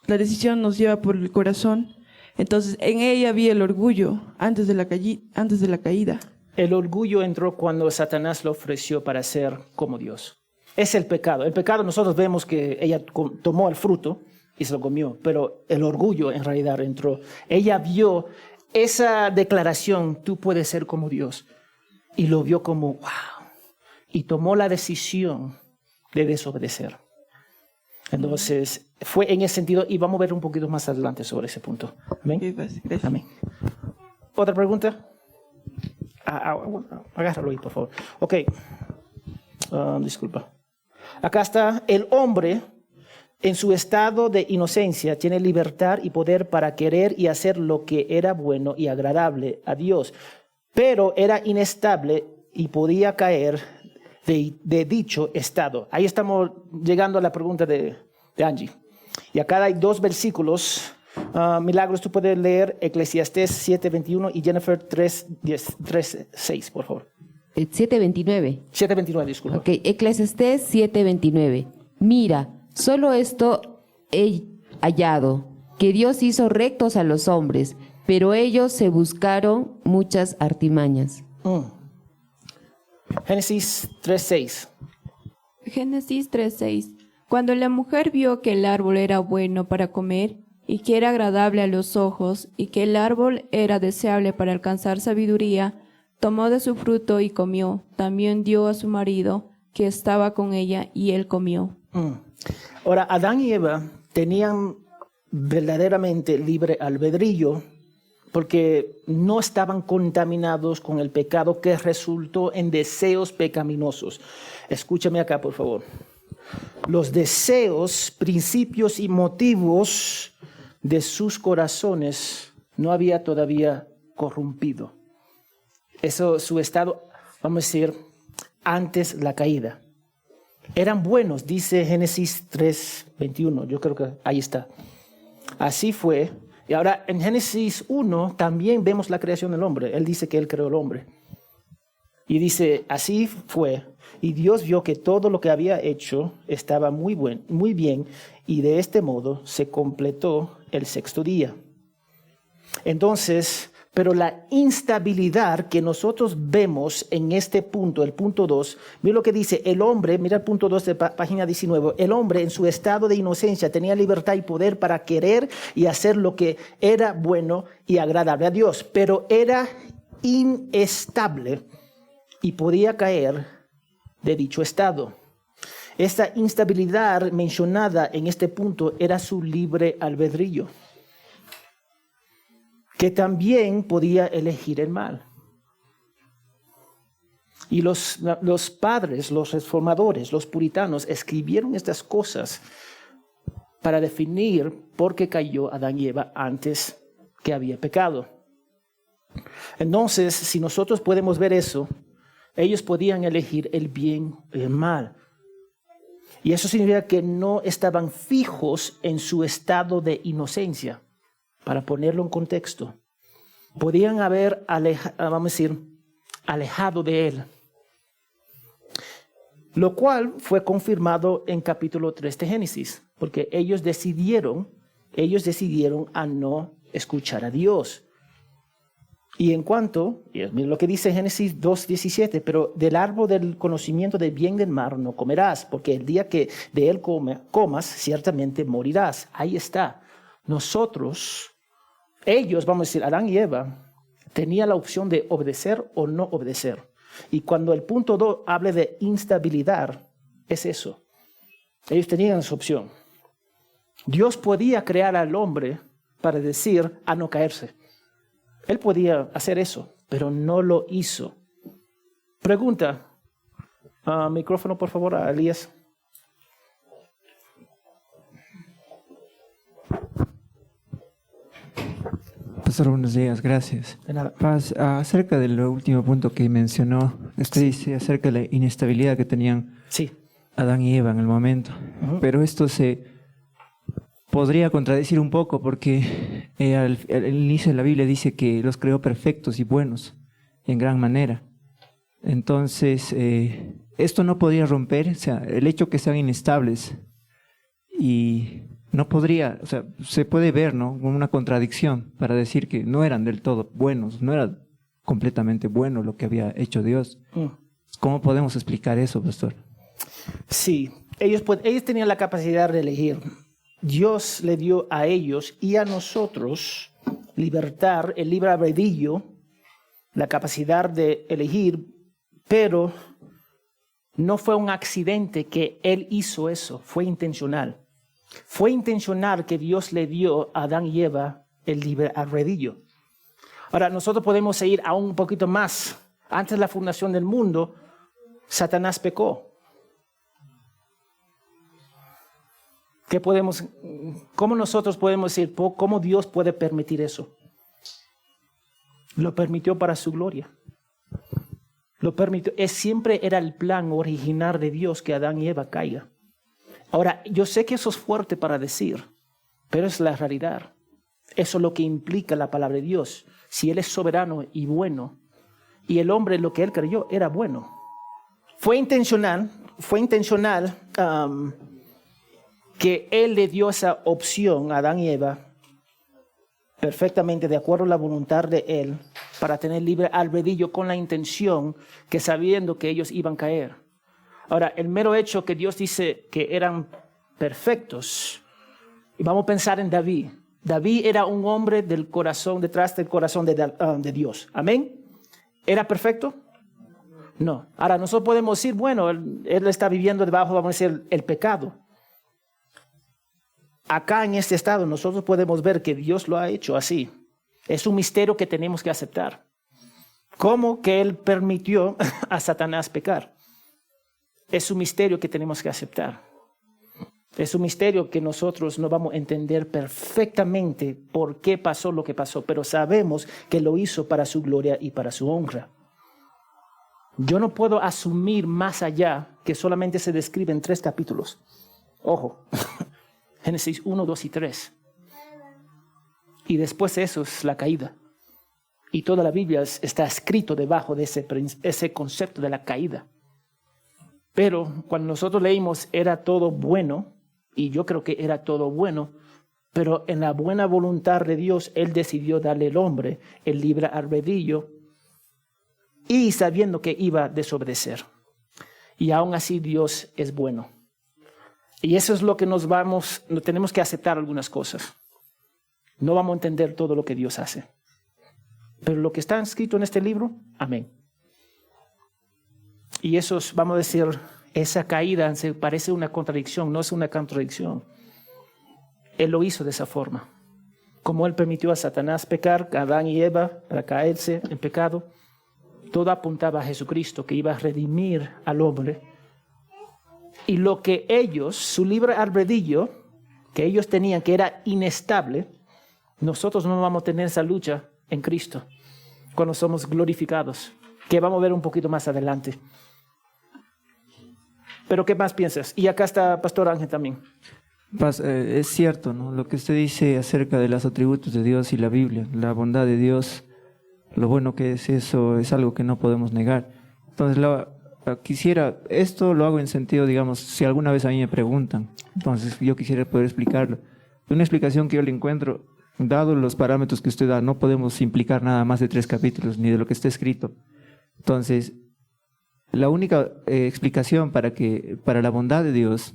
la decisión nos lleva por el corazón, entonces en ella había el orgullo antes de la caída. El orgullo entró cuando Satanás lo ofreció para ser como Dios. Es el pecado. El pecado nosotros vemos que ella tomó el fruto y se lo comió, pero el orgullo en realidad entró. Ella vio esa declaración, tú puedes ser como Dios, y lo vio como, wow, y tomó la decisión de desobedecer. Entonces, fue en ese sentido, y vamos a ver un poquito más adelante sobre ese punto. Amén. Ok, pues, gracias. Amén. ¿Otra pregunta? Agárralo ahí, por favor. Ok. Disculpa. Acá está, el hombre en su estado de inocencia tiene libertad y poder para querer y hacer lo que era bueno y agradable a Dios, pero era inestable y podía caer de dicho estado. Ahí estamos llegando a la pregunta de Angie. Y acá hay 2 versículos. Milagros, tú puedes leer Eclesiastés 7:21 y Jennifer 3:6, por favor. 7:29. 7:29, disculpa. Ok, Eclesiastés 7:29. Mira, solo esto he hallado, que Dios hizo rectos a los hombres, pero ellos se buscaron muchas artimañas. Génesis 3:6. Génesis 3:6. Cuando la mujer vio que el árbol era bueno para comer y que era agradable a los ojos y que el árbol era deseable para alcanzar sabiduría, tomó de su fruto y comió. También dio a su marido que estaba con ella y él comió. Ahora, Adán y Eva tenían verdaderamente libre albedrío porque no estaban contaminados con el pecado que resultó en deseos pecaminosos. Escúchame acá, por favor. Los deseos, principios y motivos de sus corazones no había todavía corrompido. Eso, su estado, vamos a decir, antes la caída. Eran buenos, dice Génesis 3:21. Yo creo que ahí está. Así fue. Y ahora en Génesis 1 también vemos la creación del hombre. Él dice que él creó el hombre. Y dice, así fue. Y Dios vio que todo lo que había hecho estaba muy bien. Y de este modo se completó el 6º día. Entonces, pero la instabilidad que nosotros vemos en este punto, el punto 2, mira lo que dice, el hombre, mira el punto 2 de página 19, el hombre en su estado de inocencia tenía libertad y poder para querer y hacer lo que era bueno y agradable a Dios, pero era inestable y podía caer de dicho estado. Esta instabilidad mencionada en este punto era su libre albedrío, que también podía elegir el mal. Y los padres, los reformadores, los puritanos escribieron estas cosas para definir por qué cayó Adán y Eva antes que había pecado. Entonces, si nosotros podemos ver eso, ellos podían elegir el bien y el mal. Y eso significa que no estaban fijos en su estado de inocencia. Para ponerlo en contexto, podían haber alejado de él. Lo cual fue confirmado en capítulo 3 de Génesis, porque ellos decidieron a no escuchar a Dios. Y en cuanto, miren lo que dice Génesis 2:17, pero del árbol del conocimiento del bien y del mal no comerás, porque el día que de él comas, ciertamente morirás. Ahí está. Ellos, vamos a decir, Adán y Eva, tenían la opción de obedecer o no obedecer. Y cuando el punto 2 habla de instabilidad, es eso. Ellos tenían esa opción. Dios podía crear al hombre para decir a no caerse. Él podía hacer eso, pero no lo hizo. Pregunta. Micrófono, por favor, a Elías. Pastor, buenos días, gracias. De nada. Paz, acerca del último punto que mencionó, usted dice acerca de la inestabilidad que tenían Sí. Adán y Eva en el momento. Pero esto se podría contradecir un poco porque al inicio de la Biblia dice que los creó perfectos y buenos en gran manera. Entonces, esto no podría romper, o sea, el hecho que sean inestables y no podría, o sea, se puede ver, ¿no?, como una contradicción para decir que no eran del todo buenos, no era completamente bueno lo que había hecho Dios. ¿Cómo podemos explicar eso, pastor? Sí, ellos tenían la capacidad de elegir. Dios le dio a ellos y a nosotros libertad, el libre albedrío, la capacidad de elegir, pero no fue un accidente que Él hizo eso, fue intencional. Fue intencional que Dios le dio a Adán y Eva el libre albedrío. Ahora, nosotros podemos ir aún un poquito más. Antes de la fundación del mundo, Satanás pecó. ¿Cómo nosotros podemos decir, cómo Dios puede permitir eso? Lo permitió para su gloria. Lo permitió. Siempre era el plan original de Dios que Adán y Eva caigan. Ahora, yo sé que eso es fuerte para decir, pero es la realidad. Eso es lo que implica la palabra de Dios. Si Él es soberano y bueno, y el hombre lo que Él creyó era bueno. Fue intencional que Él le dio esa opción a Adán y Eva, perfectamente de acuerdo a la voluntad de Él, para tener libre albedrío con la intención que sabiendo que ellos iban a caer. Ahora, el mero hecho que Dios dice que eran perfectos, y vamos a pensar en David. David era un hombre del corazón, detrás del corazón de Dios. ¿Amén? ¿Era perfecto? No. Ahora, nosotros podemos decir, bueno, él está viviendo debajo, vamos a decir, el pecado. Acá en este estado nosotros podemos ver que Dios lo ha hecho así. Es un misterio que tenemos que aceptar. ¿Cómo que Él permitió a Satanás pecar? Es un misterio que tenemos que aceptar. Es un misterio que nosotros no vamos a entender perfectamente por qué pasó lo que pasó, pero sabemos que lo hizo para su gloria y para su honra. Yo no puedo asumir más allá que solamente se describe en 3 capítulos. Ojo. Génesis 1, 2 y 3. Y después de eso es la caída. Y toda la Biblia está escrito debajo de ese concepto de la caída. Pero cuando nosotros leímos era todo bueno, y yo creo que era todo bueno, pero en la buena voluntad de Dios, Él decidió darle al hombre el libre albedrío y sabiendo que iba a desobedecer. Y aún así Dios es bueno. Y eso es lo que tenemos que aceptar algunas cosas. No vamos a entender todo lo que Dios hace. Pero lo que está escrito en este libro, amén. Y eso es, vamos a decir, esa caída se parece una contradicción, no es una contradicción. Él lo hizo de esa forma. Como Él permitió a Satanás pecar, a Adán y Eva, para caerse en pecado, todo apuntaba a Jesucristo, que iba a redimir al hombre. Y lo que ellos, su libre albedrío, que ellos tenían, que era inestable, nosotros no vamos a tener esa lucha en Cristo cuando somos glorificados, que vamos a ver un poquito más adelante. Pero ¿qué más piensas? Y acá está Pastor Ángel también. Es cierto, ¿no? Lo que usted dice acerca de los atributos de Dios y la Biblia, la bondad de Dios, lo bueno que es eso, es algo que no podemos negar. Entonces, esto lo hago en sentido, digamos, si alguna vez a mí me preguntan, entonces yo quisiera poder explicarlo. Una explicación que yo le encuentro, dado los parámetros que usted da, no podemos implicar nada más de 3 capítulos, ni de lo que está escrito. Entonces, la única explicación para la bondad de Dios,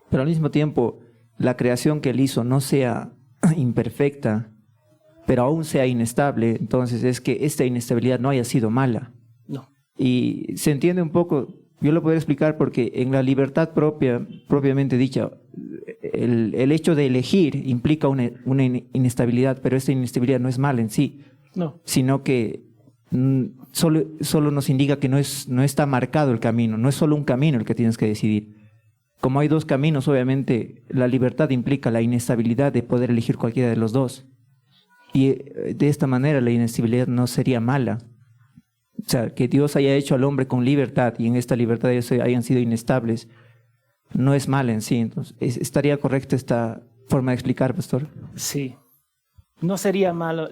pero al mismo tiempo la creación que Él hizo no sea imperfecta, pero aún sea inestable, entonces es que esta inestabilidad no haya sido mala. No. Y se entiende un poco, yo lo puedo explicar porque en la libertad propiamente dicha, el hecho de elegir implica una inestabilidad, pero esta inestabilidad no es mala en sí, No. sino que solo nos indica que no está marcado el camino, no es solo un camino el que tienes que decidir. Como hay 2 caminos, obviamente la libertad implica la inestabilidad de poder elegir cualquiera de los 2. Y de esta manera la inestabilidad no sería mala. O sea, que Dios haya hecho al hombre con libertad y en esta libertad ellos hayan sido inestables, no es mala en sí. Entonces, ¿estaría correcta esta forma de explicar, pastor? Sí. No sería malo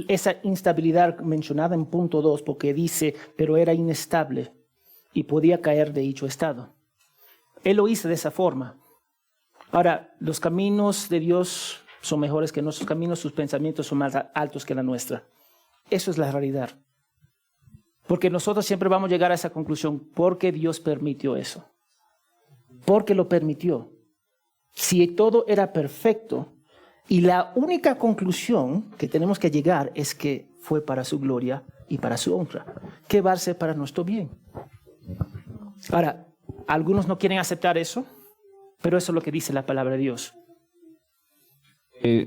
esa instabilidad mencionada en punto 2, porque dice, pero era inestable y podía caer de dicho estado. Él lo hizo de esa forma. Ahora, los caminos de Dios son mejores que nuestros caminos, sus pensamientos son más altos que la nuestra. Eso es la realidad. Porque nosotros siempre vamos a llegar a esa conclusión, porque Dios permitió eso. Porque lo permitió. Si todo era perfecto, y la única conclusión que tenemos que llegar es que fue para su gloria y para su honra, que va a ser para nuestro bien. Ahora, algunos no quieren aceptar eso, pero eso es lo que dice la palabra de Dios.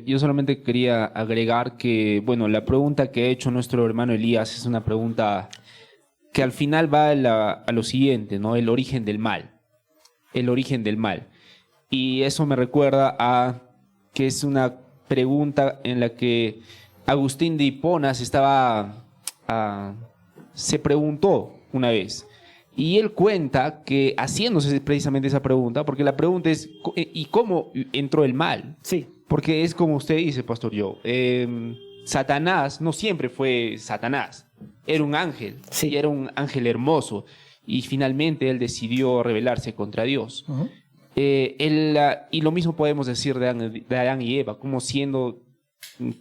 Yo solamente quería agregar que, bueno, la pregunta que ha hecho nuestro hermano Elías es una pregunta que al final va a lo siguiente, ¿no? El origen del mal. El origen del mal. Y eso me recuerda a que es una pregunta en la que Agustín de Hipona se preguntó una vez. Y él cuenta que haciéndose precisamente esa pregunta, porque la pregunta es, ¿y cómo entró el mal? Sí. Porque es como usted dice, Pastor Joe, Satanás no siempre fue Satanás, era un ángel, Sí. y era un ángel hermoso, y finalmente él decidió rebelarse contra Dios. Uh-huh. Y lo mismo podemos decir de Adán y Eva, como siendo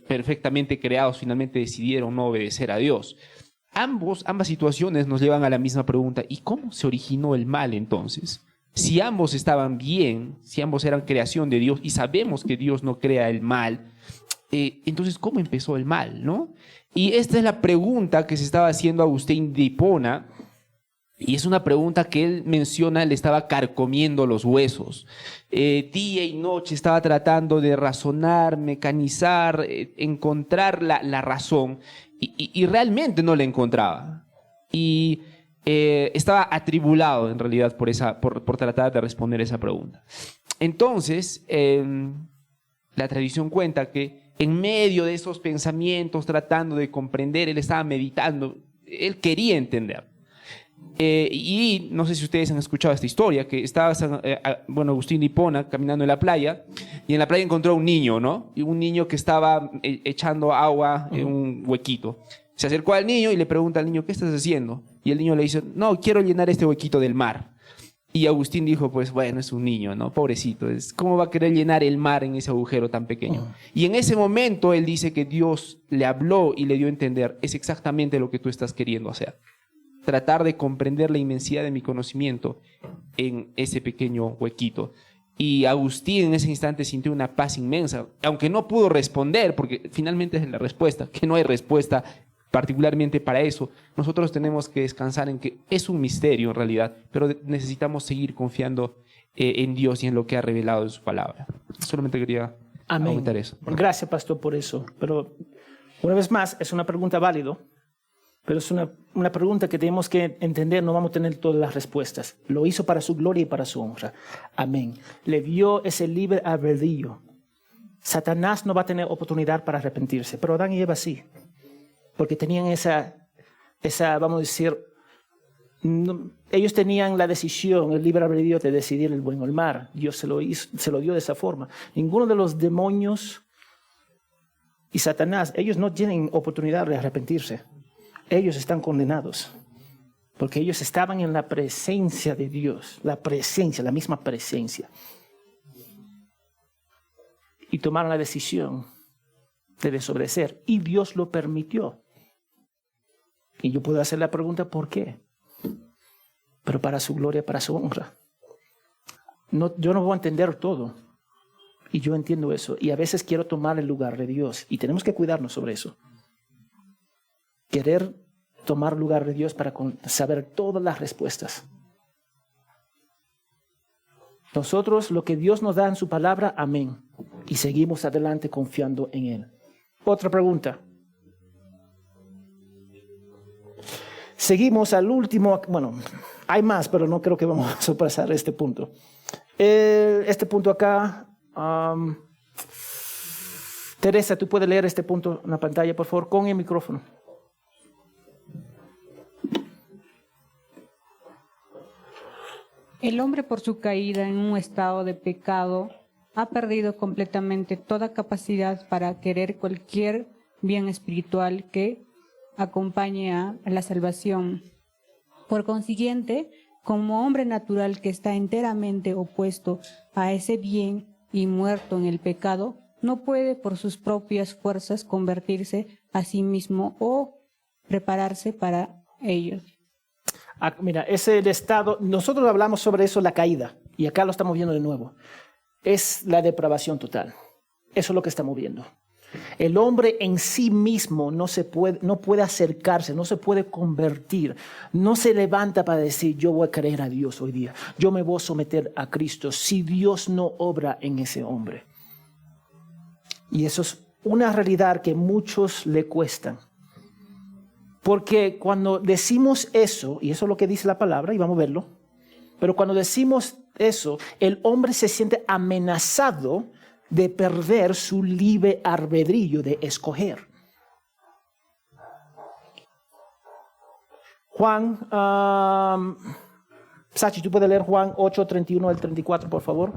perfectamente creados, finalmente decidieron no obedecer a Dios. Ambas situaciones nos llevan a la misma pregunta, ¿y cómo se originó el mal entonces? Si ambos estaban bien, si ambos eran creación de Dios y sabemos que Dios no crea el mal, entonces ¿cómo empezó el mal, no? Y esta es la pregunta que se estaba haciendo Agustín de Hipona, y es una pregunta que él menciona, le estaba carcomiendo los huesos. Día y noche estaba tratando de razonar, mecanizar, encontrar la razón, y realmente no la encontraba. Y estaba atribulado en realidad por tratar de responder esa pregunta. Entonces, la tradición cuenta que en medio de esos pensamientos, tratando de comprender, él estaba meditando, él quería entender. Y no sé si ustedes han escuchado esta historia, que estaba Agustín de Hipona caminando en la playa, y en la playa encontró un niño, ¿no? Y un niño que estaba echando agua en un huequito. Se acercó al niño y le pregunta al niño, ¿qué estás haciendo? Y el niño le dice, no, quiero llenar este huequito del mar. Y Agustín dijo, pues bueno, es un niño, ¿no? Pobrecito, ¿cómo va a querer llenar el mar en ese agujero tan pequeño? Y en ese momento él dice que Dios le habló y le dio a entender, es exactamente lo que tú estás queriendo hacer. Tratar de comprender la inmensidad de mi conocimiento en ese pequeño huequito. Y Agustín en ese instante sintió una paz inmensa, aunque no pudo responder, porque finalmente es la respuesta, que no hay respuesta particularmente para eso. Nosotros tenemos que descansar en que es un misterio en realidad, pero necesitamos seguir confiando en Dios y en lo que ha revelado en su palabra. Solamente quería comentar eso. Gracias, pastor, por eso. Pero una vez más, es una pregunta válida. Pero es una pregunta que tenemos que entender, no vamos a tener todas las respuestas. Lo hizo para su gloria y para su honra. Amén. Le dio ese libre albedrío. Satanás no va a tener oportunidad para arrepentirse, pero Adán y Eva sí. Porque tenían esa, vamos a decir, ellos tenían la decisión, el libre albedrío de decidir el bien o el mal. Dios se lo dio de esa forma. Ninguno de los demonios y Satanás, ellos no tienen oportunidad de arrepentirse. Ellos están condenados. Porque ellos estaban en la presencia de Dios. La presencia, la misma presencia. Y tomaron la decisión de desobedecer. Y Dios lo permitió. Y yo puedo hacer la pregunta, ¿por qué? Pero para su gloria, para su honra. Yo no voy a entender todo. Y yo entiendo eso. Y a veces quiero tomar el lugar de Dios. Y tenemos que cuidarnos sobre eso. Querer tomar lugar de Dios para saber todas las respuestas. Nosotros, lo que Dios nos da en su palabra, amén. Y seguimos adelante confiando en Él. Otra pregunta. Seguimos al último, bueno, hay más, pero no creo que vamos a sorpasar este punto. Este punto acá, Teresa, ¿tú puedes leer este punto en la pantalla, por favor, con el micrófono? El hombre, por su caída en un estado de pecado, ha perdido completamente toda capacidad para querer cualquier bien espiritual que acompañe a la salvación. Por consiguiente, como hombre natural que está enteramente opuesto a ese bien y muerto en el pecado, no puede por sus propias fuerzas convertirse a sí mismo o prepararse para ello. Mira, es el estado, nosotros hablamos sobre eso, la caída, y acá lo estamos viendo de nuevo. Es la depravación total. Eso es lo que estamos viendo. El hombre en sí mismo no puede acercarse, no se puede convertir, no se levanta para decir, yo voy a creer a Dios hoy día, yo me voy a someter a Cristo, si Dios no obra en ese hombre. Y eso es una realidad que muchos le cuestan. Porque cuando decimos eso, y eso es lo que dice la palabra, y vamos a verlo, pero cuando decimos eso, el hombre se siente amenazado de perder su libre albedrío de escoger. Juan, Sachi, ¿tú puedes leer Juan 8, 31 al 34, por favor?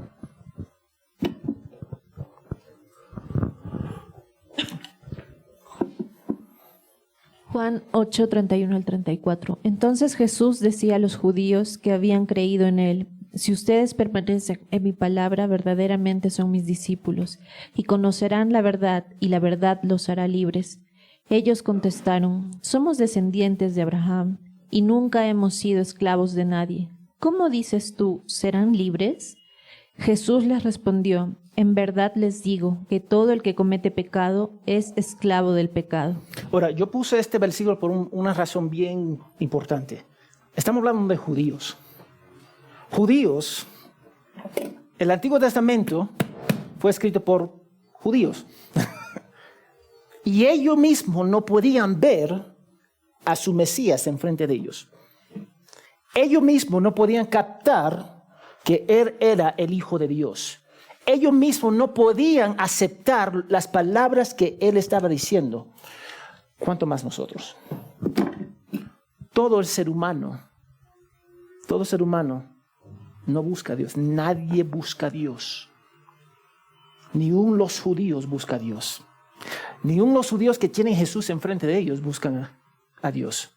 Juan 8, 31 al 34. Entonces Jesús decía a los judíos que habían creído en él: si ustedes permanecen en mi palabra, verdaderamente son mis discípulos, y conocerán la verdad, y la verdad los hará libres. Ellos contestaron: somos descendientes de Abraham, y nunca hemos sido esclavos de nadie. ¿Cómo dices tú, serán libres? Jesús les respondió: en verdad les digo que todo el que comete pecado es esclavo del pecado. Ahora, yo puse este versículo por una razón bien importante. Estamos hablando de judíos. Judíos, el Antiguo Testamento fue escrito por judíos. Y ellos mismos no podían ver a su Mesías enfrente de ellos. Ellos mismos no podían captar que Él era el Hijo de Dios. Ellos mismos no podían aceptar las palabras que Él estaba diciendo. ¿Cuánto más nosotros? Todo ser humano no busca a Dios. Nadie busca a Dios. Ni aun los judíos buscan a Dios. Ni aun los judíos que tienen a Jesús enfrente de ellos buscan a Dios.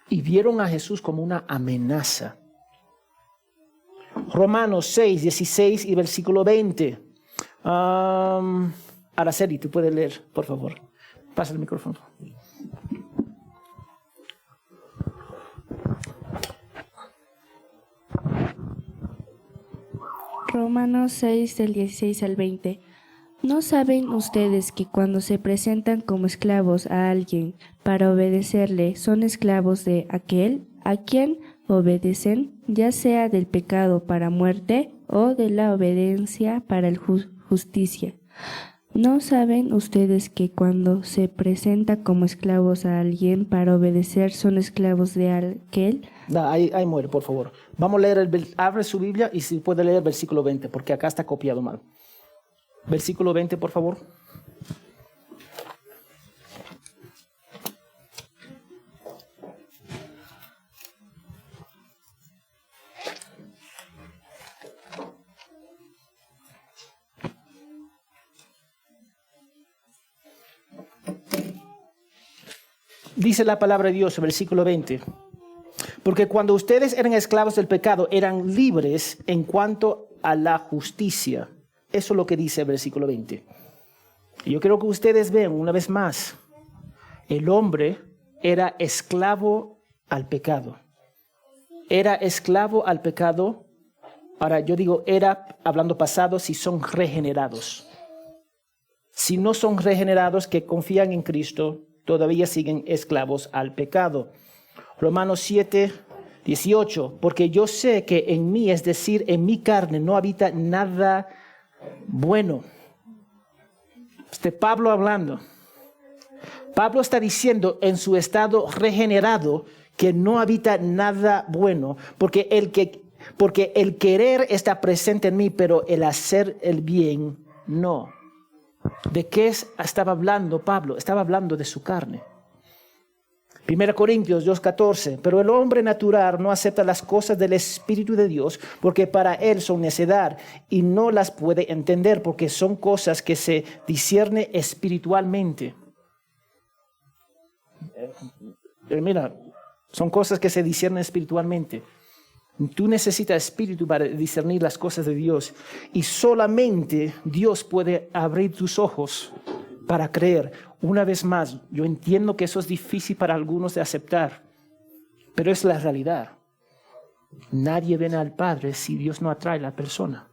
Y vieron a Jesús como una amenaza. Romanos 6, 16 y versículo 20. Araceli, tú puedes leer, por favor. Pasa el micrófono. Romanos 6, del 16 al 20. ¿No saben ustedes que cuando se presentan como esclavos a alguien para obedecerle, son esclavos de aquel a quien obedecen, ya sea del pecado para muerte o de la obediencia para la justicia? ¿No saben ustedes que cuando se presenta como esclavos a alguien para obedecer, son esclavos de aquel? Ahí muere, por favor. Vamos a leer, abre su Biblia y si puede leer el versículo 20, porque acá está copiado mal. Versículo 20, por favor. Dice la palabra de Dios, versículo 20. Porque cuando ustedes eran esclavos del pecado, eran libres en cuanto a la justicia. Eso es lo que dice el versículo 20. Yo quiero que ustedes vean una vez más. El hombre era esclavo al pecado. Era esclavo al pecado. Ahora yo digo era, hablando pasado, si son regenerados. Si no son regenerados, que confían en Cristo, todavía siguen esclavos al pecado. Romanos 7, 18. Porque yo sé que en mí, es decir, en mi carne, no habita nada bueno. Pablo hablando. Pablo está diciendo en su estado regenerado que no habita nada bueno, porque el querer está presente en mí, pero el hacer el bien no. ¿De qué estaba hablando Pablo? Estaba hablando de su carne. 1 Corintios 2:14. Pero el hombre natural no acepta las cosas del Espíritu de Dios, porque para él son necedad y no las puede entender, porque son cosas que se discierne espiritualmente. Mira, son cosas que se disciernen espiritualmente. Tú necesitas espíritu para discernir las cosas de Dios. Y solamente Dios puede abrir tus ojos para creer. Una vez más, yo entiendo que eso es difícil para algunos de aceptar, pero es la realidad. Nadie viene al Padre si Dios no atrae a la persona.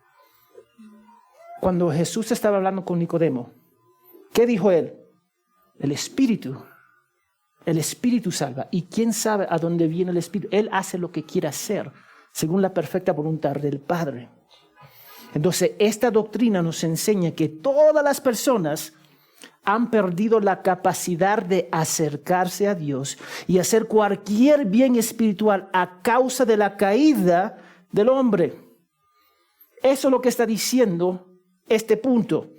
Cuando Jesús estaba hablando con Nicodemo, ¿qué dijo él? El Espíritu salva. ¿Y quién sabe a dónde viene el Espíritu? Él hace lo que quiere hacer, según la perfecta voluntad del Padre. Entonces, esta doctrina nos enseña que todas las personas han perdido la capacidad de acercarse a Dios y hacer cualquier bien espiritual a causa de la caída del hombre. Eso es lo que está diciendo este punto.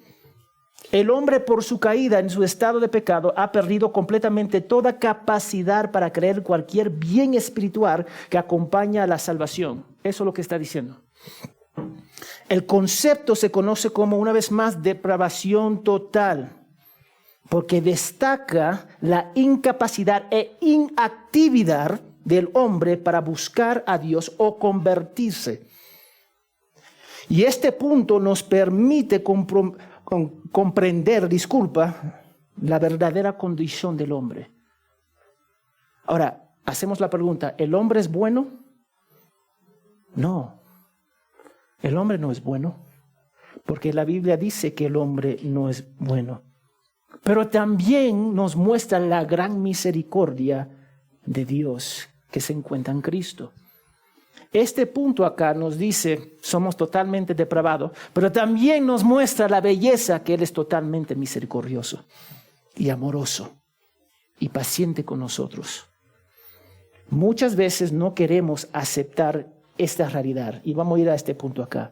El hombre, por su caída en su estado de pecado, ha perdido completamente toda capacidad para creer cualquier bien espiritual que acompaña a la salvación. Eso es lo que está diciendo. El concepto se conoce como, una vez más, depravación total, porque destaca la incapacidad e inactividad del hombre para buscar a Dios o convertirse. Y este punto nos permite comprender, la verdadera condición del hombre. Ahora, hacemos la pregunta, ¿el hombre es bueno? No, el hombre no es bueno, porque la Biblia dice que el hombre no es bueno. Pero también nos muestra la gran misericordia de Dios que se encuentra en Cristo. Este punto acá nos dice, somos totalmente depravados, pero también nos muestra la belleza que Él es totalmente misericordioso y amoroso y paciente con nosotros. Muchas veces no queremos aceptar esta realidad y vamos a ir a este punto acá.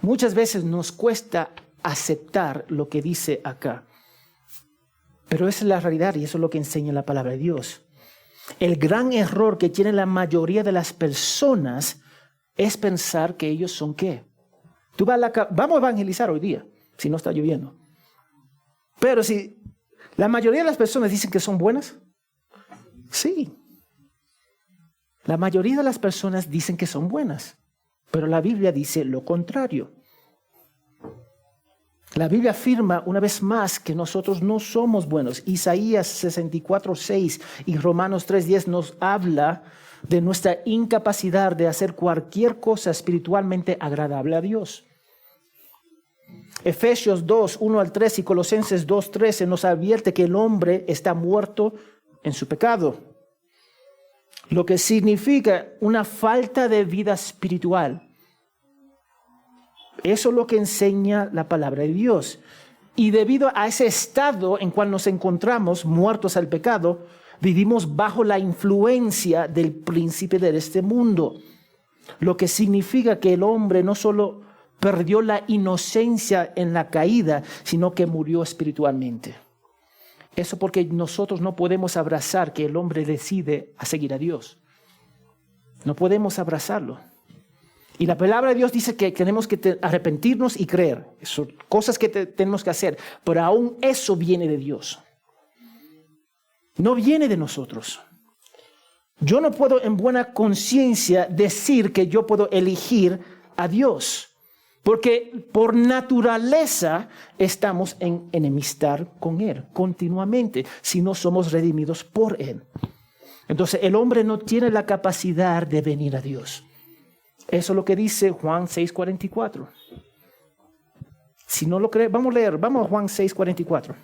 Muchas veces nos cuesta aceptar lo que dice acá, pero esa es la realidad y eso es lo que enseña la palabra de Dios. El gran error que tiene la mayoría de las personas es pensar que ellos son ¿qué? Vamos a evangelizar hoy día, si no está lloviendo. Pero si la mayoría de las personas dicen que son buenas, sí. La mayoría de las personas dicen que son buenas, pero la Biblia dice lo contrario. La Biblia afirma una vez más que nosotros no somos buenos. Isaías 64:6 y Romanos 3:10 nos habla de nuestra incapacidad de hacer cualquier cosa espiritualmente agradable a Dios. Efesios 2:1-3 y Colosenses 2:13 nos advierte que el hombre está muerto en su pecado, lo que significa una falta de vida espiritual. Eso es lo que enseña la palabra de Dios. Y debido a ese estado en cual nos encontramos muertos al pecado, vivimos bajo la influencia del príncipe de este mundo. Lo que significa que el hombre no solo perdió la inocencia en la caída, sino que murió espiritualmente. Eso porque nosotros no podemos abrazar que el hombre decide a seguir a Dios. No podemos abrazarlo. Y la palabra de Dios dice que tenemos que arrepentirnos y creer. Son cosas que tenemos que hacer. Pero aún eso viene de Dios. No viene de nosotros. Yo no puedo en buena conciencia decir que yo puedo elegir a Dios, porque por naturaleza estamos en enemistad con Él continuamente si no somos redimidos por Él. Entonces el hombre no tiene la capacidad de venir a Dios. Eso es lo que dice Juan 6:44. Si no lo cree, vamos a leer, vamos a Juan 6:44.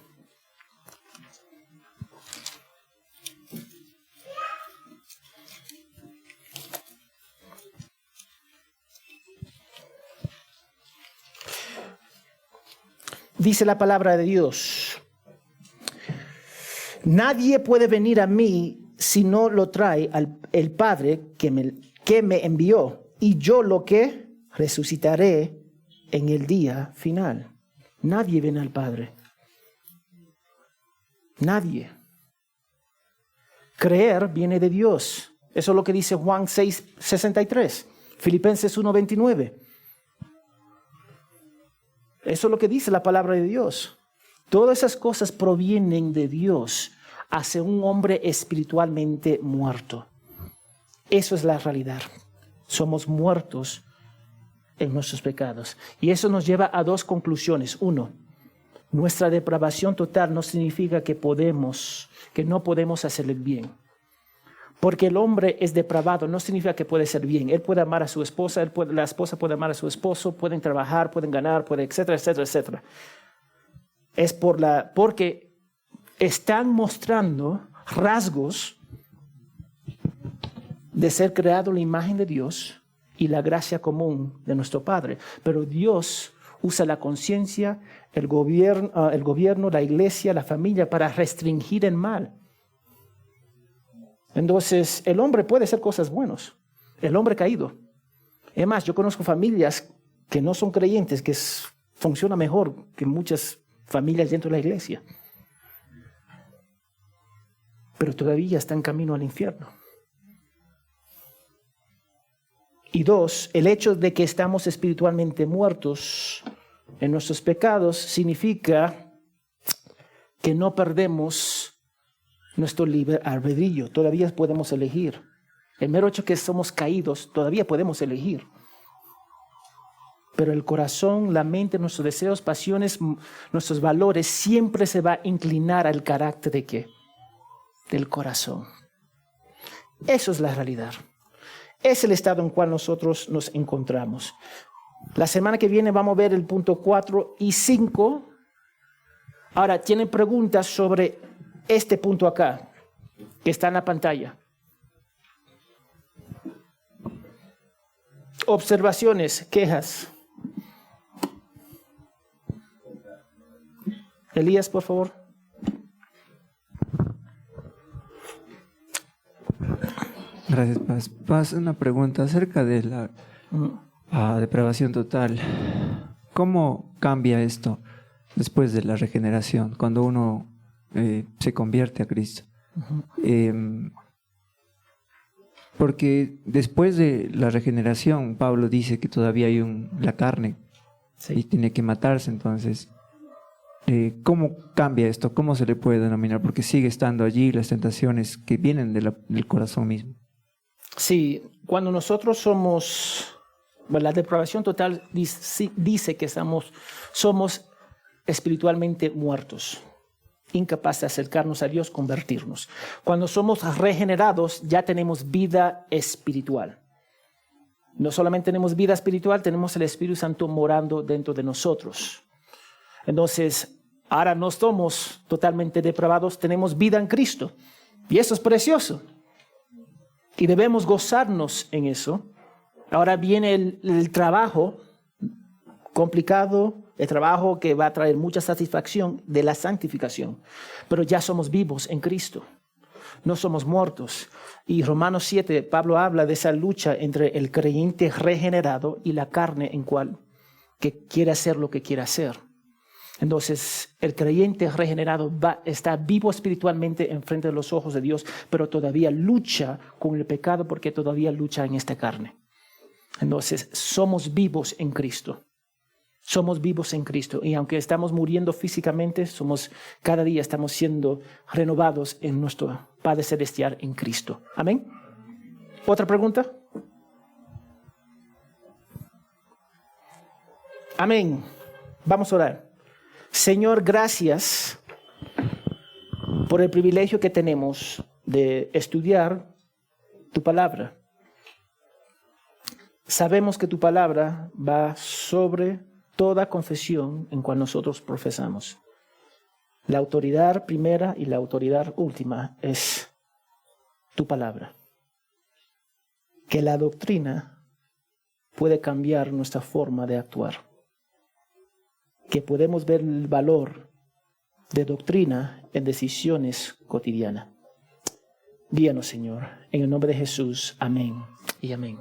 Dice la palabra de Dios: nadie puede venir a mí si no lo trae el Padre que me envió, y yo lo que resucitaré en el día final. Nadie viene al Padre. Nadie. Creer viene de Dios. Eso es lo que dice Juan 6:63, Filipenses 1:29. Eso es lo que dice la palabra de Dios. Todas esas cosas provienen de Dios hacia un hombre espiritualmente muerto. Eso es la realidad. Somos muertos en nuestros pecados. Y eso nos lleva a dos conclusiones. Uno, nuestra depravación total no significa que no podemos hacer el bien. Porque el hombre es depravado, no significa que puede ser bien. Él puede amar a su esposa, la esposa puede amar a su esposo, pueden trabajar, pueden ganar, etcétera, etcétera, etcétera. Es porque están mostrando rasgos de ser creado la imagen de Dios y la gracia común de nuestro Padre. Pero Dios usa la conciencia, el gobierno, la iglesia, la familia para restringir el mal. Entonces, el hombre puede hacer cosas buenas. El hombre caído. Es más, yo conozco familias que no son creyentes, que funciona mejor que muchas familias dentro de la iglesia. Pero todavía están en camino al infierno. Y dos, el hecho de que estamos espiritualmente muertos en nuestros pecados significa que no perdemos nuestro libre albedrío. Todavía podemos elegir. El mero hecho que somos caídos, todavía podemos elegir. Pero el corazón, la mente, nuestros deseos, pasiones, nuestros valores, siempre se va a inclinar al carácter ¿de qué? Del corazón. Eso es la realidad. Es el estado en el cual nosotros nos encontramos. La semana que viene vamos a ver el punto 4 y 5. Ahora, ¿tienen preguntas sobre este punto acá, que está en la pantalla? Observaciones, quejas. Elías, por favor. Gracias, Paz. Una pregunta acerca de la depravación total. ¿Cómo cambia esto después de la regeneración, cuando uno se convierte a Cristo? Porque después de la regeneración, Pablo dice que todavía hay la carne, sí, y tiene que matarse. Entonces, ¿cómo cambia esto? ¿Cómo se le puede denominar? Porque sigue estando allí las tentaciones que vienen del corazón mismo. Sí, cuando nosotros somos, la depravación total dice que somos espiritualmente muertos, incapaces de acercarnos a Dios, convertirnos. Cuando somos regenerados, ya tenemos vida espiritual. No solamente tenemos vida espiritual, tenemos el Espíritu Santo morando dentro de nosotros. Entonces, ahora no somos totalmente depravados, tenemos vida en Cristo. Y eso es precioso. Y debemos gozarnos en eso. Ahora viene el trabajo complicado, el trabajo que va a traer mucha satisfacción de la santificación. Pero ya somos vivos en Cristo. No somos muertos. Y Romanos 7, Pablo habla de esa lucha entre el creyente regenerado y la carne que quiere hacer lo que quiere hacer. Entonces, el creyente regenerado está vivo espiritualmente enfrente de los ojos de Dios, pero todavía lucha con el pecado porque todavía lucha en esta carne. Entonces, somos vivos en Cristo. Somos vivos en Cristo y aunque estamos muriendo físicamente, cada día estamos siendo renovados en nuestro Padre Celestial en Cristo. Amén. ¿Otra pregunta? Amén. Vamos a orar. Señor, gracias por el privilegio que tenemos de estudiar tu palabra. Sabemos que tu palabra va sobre toda confesión en cual nosotros profesamos. La autoridad primera y la autoridad última es tu palabra. Que la doctrina puede cambiar nuestra forma de actuar. Que podemos ver el valor de doctrina en decisiones cotidianas. Guíanos, Señor, en el nombre de Jesús. Amén y amén.